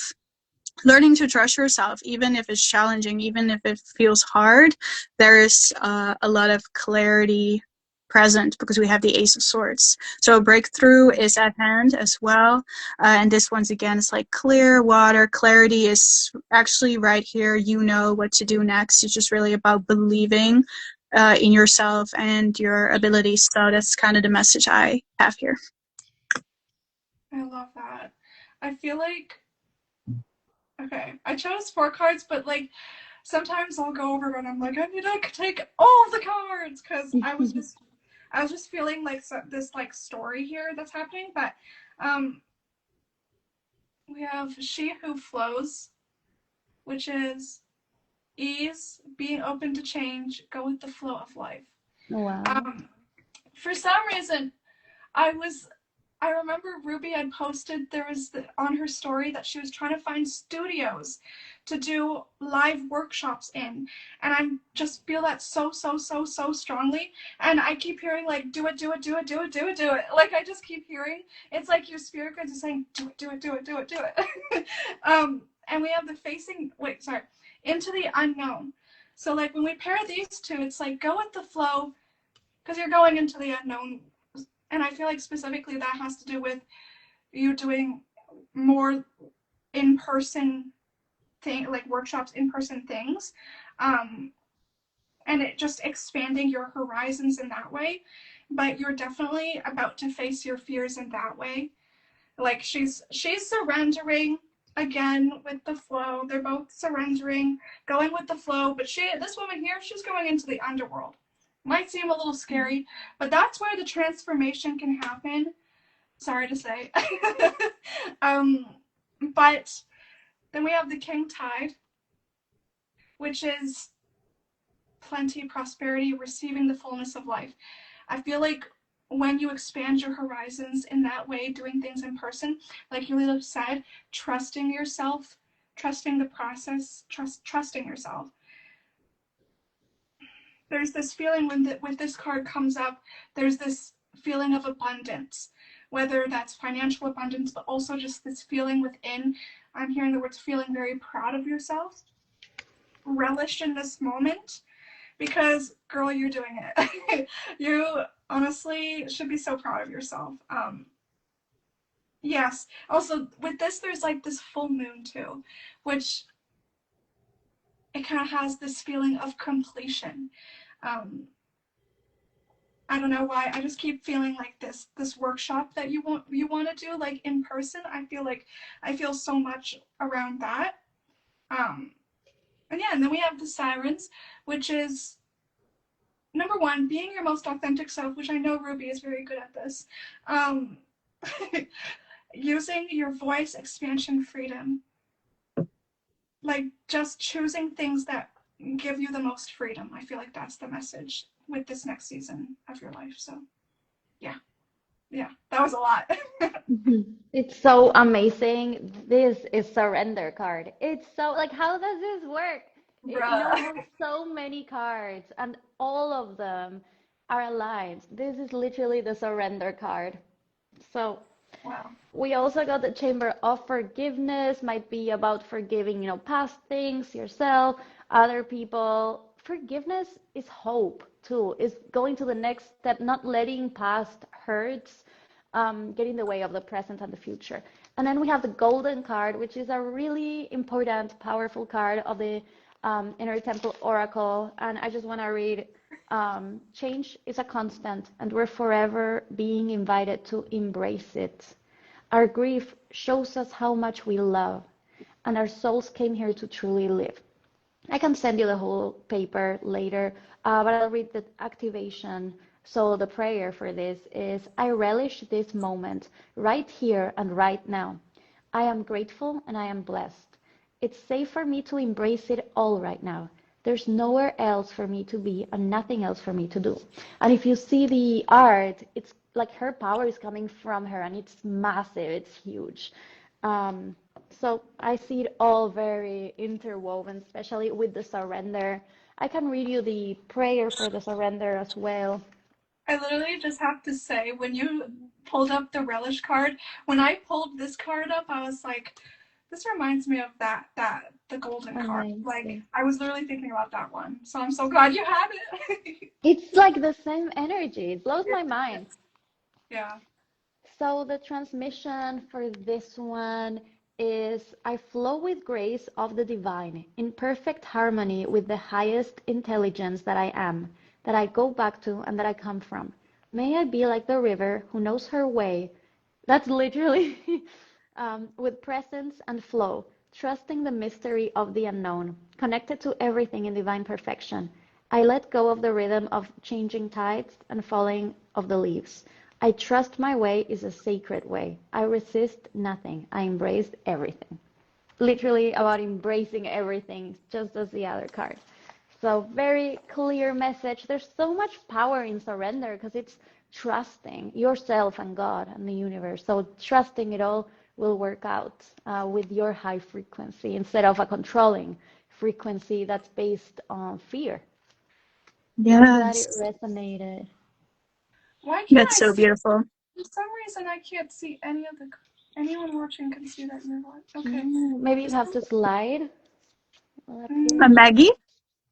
learning to trust yourself, even if it's challenging, even if it feels hard. There is a lot of clarity present because we have the Ace of Swords. So a breakthrough is at hand as well. And this, once again, is like clear water. Clarity is actually right here. You know what to do next. It's just really about believing in yourself and your abilities. So that's kind of the message I have here. I love that. I feel like, okay, I chose 4 cards, but like sometimes I'll go over and I'm like, I need to take all of the cards, because I was just feeling like this like story here that's happening. But we have She Who Flows, which is ease, being open to change, go with the flow of life. Wow. For some reason, I remember Ruby had posted, on her story, that she was trying to find studios to do live workshops in, and I just feel that so strongly. And I keep hearing like, do it. Like I just keep hearing, it's like your spirit guides are saying, do it. And we have the into the unknown. So like when we pair these two, it's like go with the flow, because you're going into the unknown. And I feel like specifically that has to do with you doing more in-person workshops, in-person things, and it just expanding your horizons in that way. But you're definitely about to face your fears in that way. Like she's surrendering again with the flow. They're both surrendering, going with the flow. But this woman here, she's going into the underworld. Might seem a little scary, but that's where the transformation can happen. Sorry to say. But then we have the King Tide, which is plenty, prosperity, receiving the fullness of life. I feel like when you expand your horizons in that way, doing things in person, like Julitta said, trusting yourself, trusting the process, trusting yourself. There's this feeling when this card comes up, there's this feeling of abundance, whether that's financial abundance, but also just this feeling within. I'm hearing the words feeling very proud of yourself. Relish in this moment because, girl, you're doing it. You honestly should be so proud of yourself. Yes. Also, with this, there's like this full moon too, which it kind of has this feeling of completion. Um, I don't know why. I just keep feeling like this workshop that you want to do like in person. I feel so much around that. Um, and yeah, and then we have the sirens, which is number one, being your most authentic self, which I know Ruby is very good at this. Um, using your voice, expansion, freedom, like just choosing things that give you the most freedom. I feel like that's the message with this next season of your life. So yeah, that was a lot. It's so amazing. This is surrender card. It's so like, how does this work? We Bruh. have so many cards and all of them are aligned. This is literally the surrender card. So Wow. we also got the Chamber of Forgiveness, might be about forgiving, past things, yourself, other people. Forgiveness is hope too, is going to the next step, not letting past hurts get in the way of the present and the future. And then we have the Golden card, which is a really important, powerful card of the Inner Temple Oracle. And I just want to read change is a constant, and we're forever being invited to embrace it. Our grief shows us how much we love, and our souls came here to truly live. I can send you the whole paper later, but I'll read the activation. So the prayer for this is, I relish this moment right here and right now. I am grateful and I am blessed. It's safe for me to embrace it all right now. There's nowhere else for me to be and nothing else for me to do. And if you see the art, it's like her power is coming from her and it's massive, it's huge. Um, so I see it all very interwoven, especially with the surrender. I can read you the prayer for the surrender as well. I literally just have to say, when you pulled up the relish card, when I pulled this card up, I was like, this reminds me of the golden card. Like, Amazing. I was literally thinking about that one. So I'm so glad you have it. It's like the same energy. It blows my mind. Yeah. So the transmission for this one is, I flow with grace of the divine, in perfect harmony with the highest intelligence that I am, that I go back to and that I come from. May I be like the river who knows her way. That's literally with presence and flow, trusting the mystery of the unknown, connected to everything in divine perfection. I let go of the rhythm of changing tides and falling of the leaves. I trust my way is a sacred way. I resist nothing. I embrace everything. Literally about embracing everything, just as the other card. So very clear message. There's so much power in surrender because it's trusting yourself and God and the universe. So trusting it all will work out with your high frequency instead of a controlling frequency that's based on fear. I'm glad it Yes, resonated. Why can't that's I so see? beautiful. For some reason, I can't see any of the. Anyone watching can see that you're live. Okay. Maybe you have to slide. Will appear. Mm, Maggie,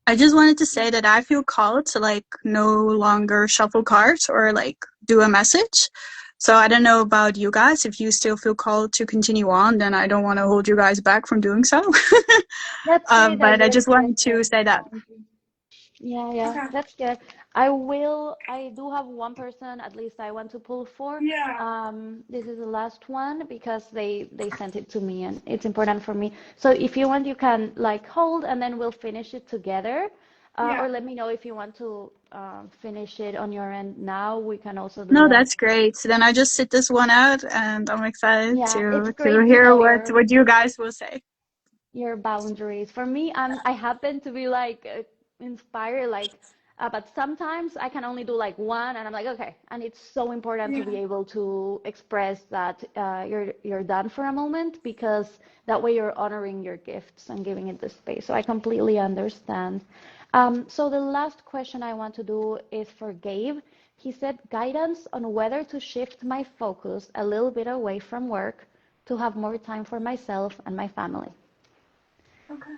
I just wanted to say that I feel called to like no longer shuffle cards or like do a message. So I don't know about you guys. If you still feel called to continue on, then I don't want to hold you guys back from doing so. That's great that But I you're just here wanted for to say that. Yeah, okay. that's good. I do have one person at least I want to pull for. Yeah. This is the last one because they sent it to me and it's important for me. So if you want, you can like hold and then we'll finish it together. Yeah. Or let me know if you want to finish it on your end now. We can also do No, that. that's great. So then I just sit this one out, and I'm excited Yeah, it's to great to hear know what you guys will say. your boundaries. For me, I happen to be like inspired, like, but sometimes I can only do like one, and I'm like, okay. And it's so important to Yeah. be able to express that you're done for a moment because that way you're honoring your gifts and giving it the space. So I completely understand. So the last question I want to do is for Gabe. He said guidance on whether to shift my focus a little bit away from work to have more time for myself and my family. Okay.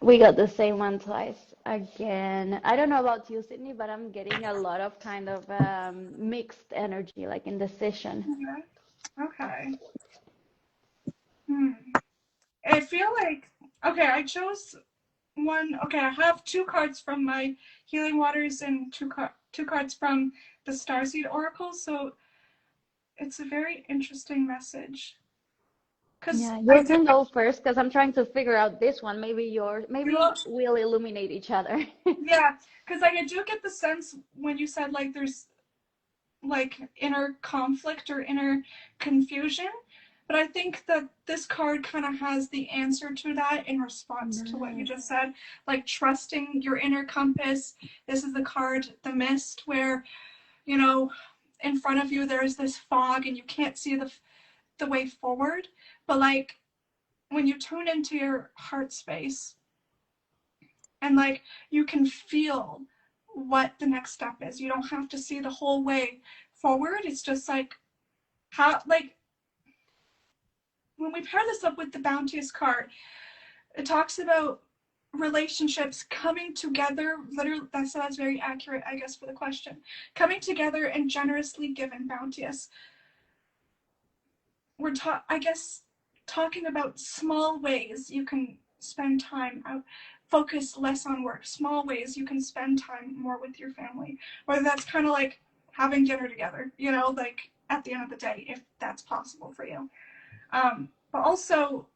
We got the same one twice again. I don't know about you, Sydney, but I'm getting a lot of kind of mixed energy, like indecision. Okay. Hmm. I feel like, okay, I chose one. Okay, I have two cards from my Healing Waters and two cards from the Starseed Oracle. So it's a very interesting message. Because Yeah, I you do, can go first because I'm trying to figure out this one. you know, Maybe we'll illuminate each other. yeah, because like I do get the sense when you said like there's like inner conflict or inner confusion. But I think that this card kind of has the answer to that in response to what you Nice. just said, like trusting your inner compass. This is the card, the mist, where, you know, in front of you there's this fog and you can't see the way forward. But like when you tune into your heart space and like you can feel what the next step is. You don't have to see the whole way forward. It's just like how like when we pair this up with the bounteous card, it talks about relationships coming together. Literally, that's very accurate, I guess, for the question. Coming together and generously given, bounteous. I guess, talking about small ways you can spend time out, focus less on work. Small ways you can spend time more with your family. Whether that's kind of like having dinner together, you know, like at the end of the day, if that's possible for you. But also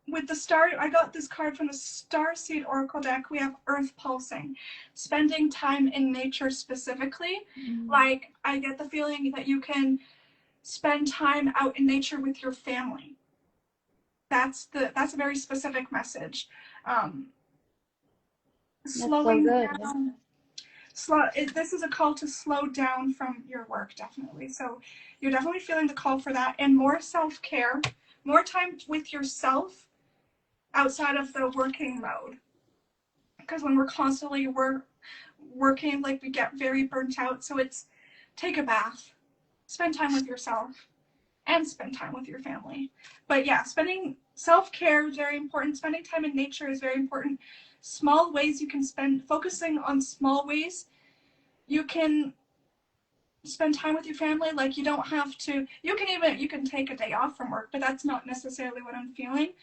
with the star, I got this card from the Starseed Oracle deck. We have Earth Pulsing, spending time in nature specifically. Like I get the feeling that you can spend time out in nature with your family. That's a very specific message. Um, That's so slowing good. Yeah. down. This is a call to slow down from your work, definitely. So you're definitely feeling the call for that, and more self-care, more time with yourself outside of the working mode. Because when we're constantly working, like we get very burnt out. So it's take a bath, spend time with yourself, and spend time with your family. But yeah, spending self-care is very important. Spending time in nature is very important. Small ways you can focusing on small ways you can spend time with your family. Like you don't have to, you can take a day off from work, but that's not necessarily what I'm feeling.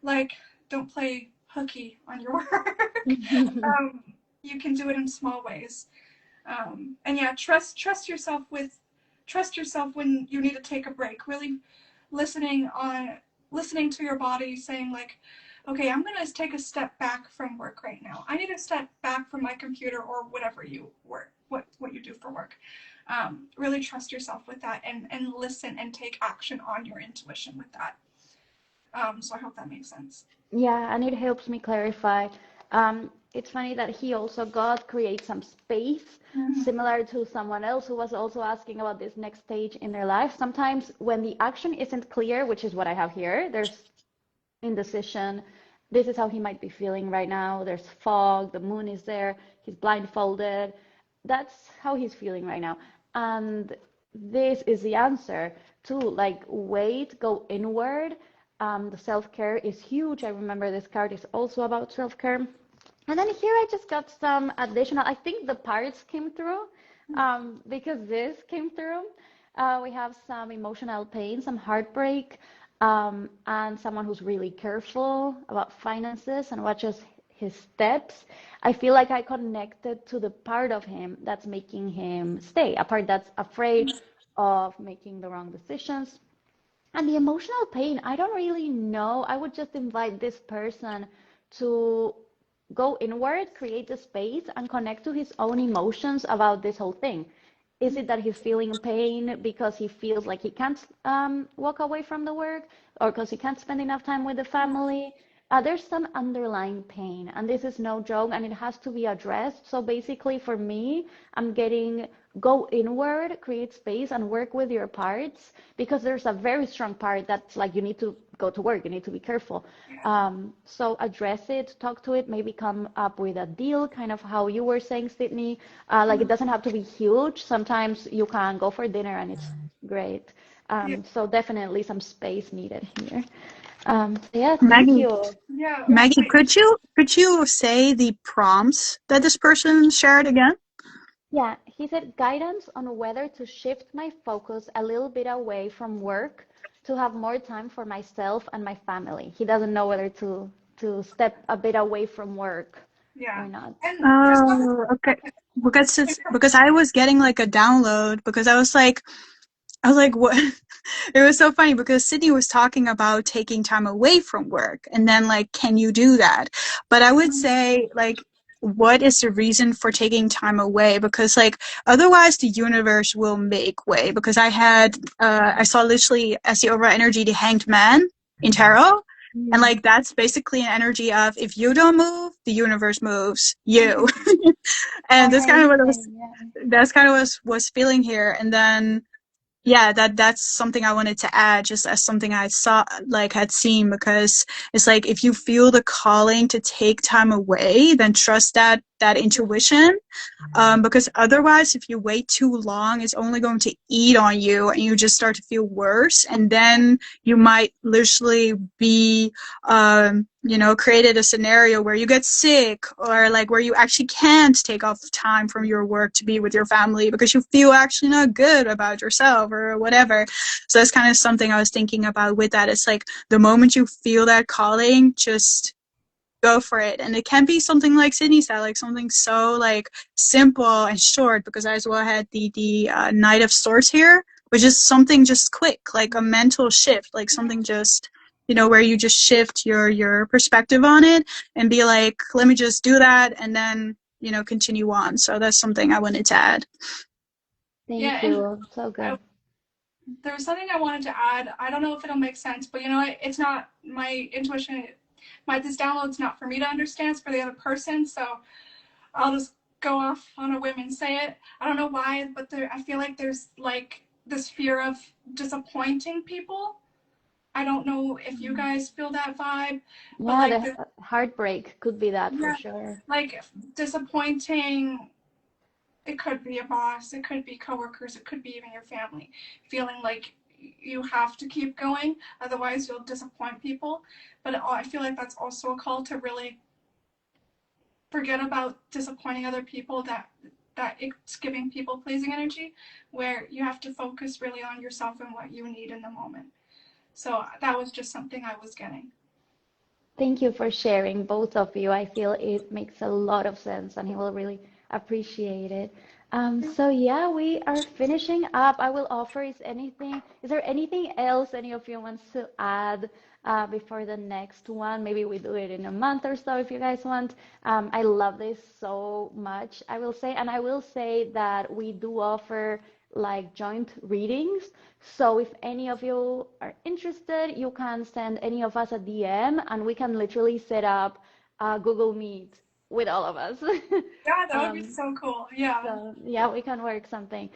Like don't play hooky on your work. um, you can do it in small ways. And yeah, trust yourself when you need to take a break. Really listening to your body, saying like, okay, I'm gonna take a step back from work right now. I need to step back from my computer or whatever you work, what you do for work. Really trust yourself with that and listen and take action on your intuition with that. So I hope that makes sense. Yeah, and it helps me clarify. It's funny that he also God creates some space Mm-hmm. similar to someone else who was also asking about this next stage in their life. Sometimes when the action isn't clear, which is what I have here, there's indecision. This is how he might be feeling right now. There's fog, the moon is there, he's blindfolded. That's how he's feeling right now. And this is the answer to like wait, go inward. The self-care is huge. I remember this card is also about self-care. And then here I just got some additional, I think the parts came through because this came through. We have some emotional pain, some heartbreak, and someone who's really careful about finances and what just his steps, I feel like I connected to the part of him that's making him stay, a part that's afraid of making the wrong decisions. And the emotional pain, I don't really know. I would just invite this person to go inward, create the space, and connect to his own emotions about this whole thing. Is it that he's feeling pain because he feels like he can't walk away from the work, or because he can't spend enough time with the family? There's some underlying pain, and this is no joke, and it has to be addressed. So basically, for me, I'm getting go inward, create space, and work with your parts, because there's a very strong part that's like you need to go to work, you need to be careful. So address it, talk to it, maybe come up with a deal, kind of how you were saying, Sydney. Like it doesn't have to be huge. Sometimes you can go for dinner and it's great. So definitely some space needed here. Yeah, thank Maggie, you. Yeah. Maggie, Wait. could you say the prompts that this person shared again? Yeah, he said guidance on whether to shift my focus a little bit away from work to have more time for myself and my family. He doesn't know whether to step a bit away from work Yeah. or not. And there's one. Oh, okay. Because I was getting like a download because I was like, what? It was so funny because Sydney was talking about taking time away from work and then like, can you do that? But I would say like, what is the reason for taking time away? Because like, otherwise the universe will make way. Because I saw literally as the overall energy, the Hanged Man in tarot. And Mm. like, that's basically an energy of if you don't move, the universe moves you. And Amazing. Yeah. that's kind of was feeling here. And then yeah, that's something I wanted to add just as something I saw like had seen, because it's like if you feel the calling to take time away, then trust that intuition. Because otherwise, if you wait too long, it's only going to eat on you and you just start to feel worse. And then you might literally be, created a scenario where you get sick, or like where you actually can't take off time from your work to be with your family because you feel actually not good about yourself or whatever. So that's kind of something I was thinking about with that. It's like the moment you feel that calling, just go for it. And it can be something like Sydney said, like something so like simple and short, because I as well had the Knight of Swords here, which is something just quick, like a mental shift, like something just, where you just shift your perspective on it and be like, let me just do that and then, continue on. So that's something I wanted to add. Yeah, Thank and you. So I, good. there's something I wanted to add. I don't know if it'll make sense, but it's not my intuition. This download's not for me to understand. It's for the other person. So I'll just go off on a whim and say it. I don't know why, but I feel like there's like this fear of disappointing people. I don't know if you guys feel that vibe, but Yeah, like the heartbreak could be that for yeah, sure. like disappointing. It could be a boss, it could be coworkers, it could be even your family, feeling like you have to keep going, otherwise you'll disappoint people. But I feel like that's also a call to really forget about disappointing other people. That it's giving people pleasing energy, where you have to focus really on yourself and what you need in the moment. So that was just something I was getting. Thank you for sharing, both of you. I feel it makes a lot of sense and he will really appreciate it. So yeah, we are finishing up. I will offer is there anything else any of you wants to add before the next one? Maybe we do it in a month or so if you guys want. I love this so much, I will say. And I will say that we do offer like joint readings. So if any of you are interested, you can send any of us a DM and we can literally set up a Google Meet with all of us. Yeah, that would be Um, so cool. Yeah. so yeah, we can work something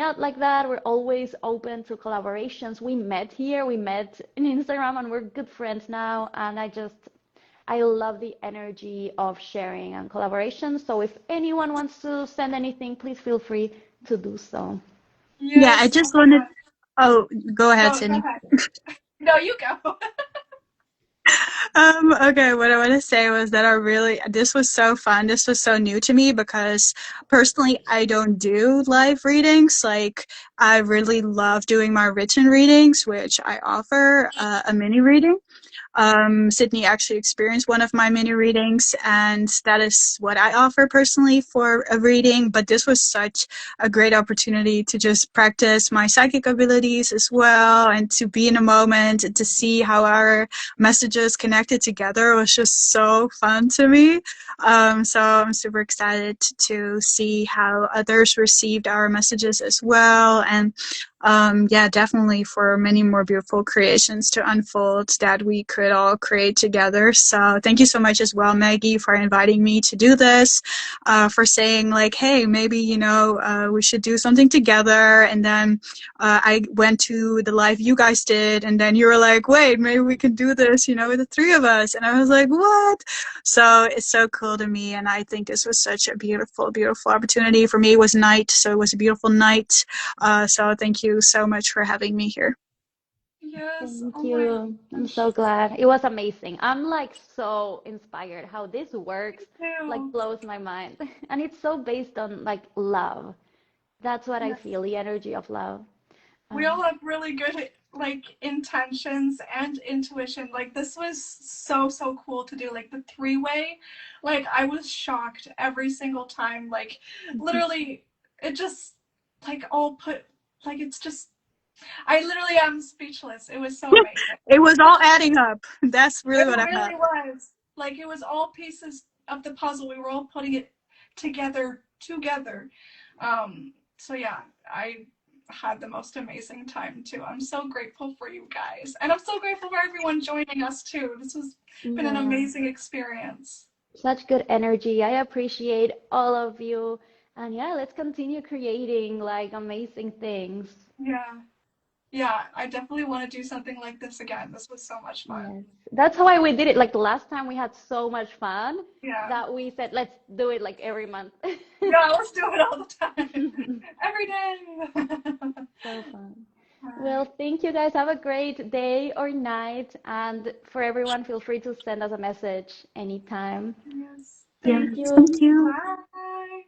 out like that. We're always open to collaborations. We met here, we met in Instagram, and we're good friends now. And I love the energy of sharing and collaboration. So if anyone wants to send anything, please feel free to do so. Yeah, I Yes. Oh just my wanted. God. Oh, go ahead, Go Sydney. ahead. No, you go. Okay, what I want to say was that this was so fun. This was so new to me because personally, I don't do live readings. Like, I really love doing my written readings, which I offer a mini reading. Sydney actually experienced one of my mini readings, and that is what I offer personally for a reading. But this was such a great opportunity to just practice my psychic abilities as well, and to be in a moment and to see how our messages connected together was just so fun to me. So I'm super excited to see how others received our messages as well. And yeah, definitely for many more beautiful creations to unfold that we could all create together. So thank you so much as well, Maggie, for inviting me to do this, for saying like, hey, maybe, we should do something together. And then I went to the live you guys did, and then you were like, wait, maybe we can do this, with the three of us. And I was like, what? So it's so cool to me. And I think this was such a beautiful, beautiful opportunity. For me, it was night, so it was a beautiful night. So thank you so much for having me here. Yes. Thank Oh my you. I'm gosh. so glad. It was amazing. I'm like so inspired how this works, like Ew. blows my mind. And it's so based on like love. That's what I Yes. feel, the energy of love. We all Um, have really good like intentions and intuition. Like this was so cool to do. Like the three-way. Like I was shocked every single time. Like literally it just like all put like it's just I literally am speechless. It was so amazing. It was all adding up. That's really It what I really meant. was. Like it was all pieces of the puzzle. We were all putting it together. So yeah, I had the most amazing time too. I'm so grateful for you guys. And I'm so grateful for everyone joining us too. This has been an yeah, amazing experience. such good energy. I appreciate all of you. And yeah, let's continue creating like amazing things. Yeah. Yeah, I definitely want to do something like this again. This was so much fun. Yes, that's how we did it. Like the last time we had so much fun Yeah. that we said, let's do it like every month. Yeah, let's do it all the time. Every day. So fun. All Well, right. thank you guys. Have a great day or night. And for everyone, feel free to send us a message anytime. Yes. Yeah, Thank Thank you. thank you. you. Bye.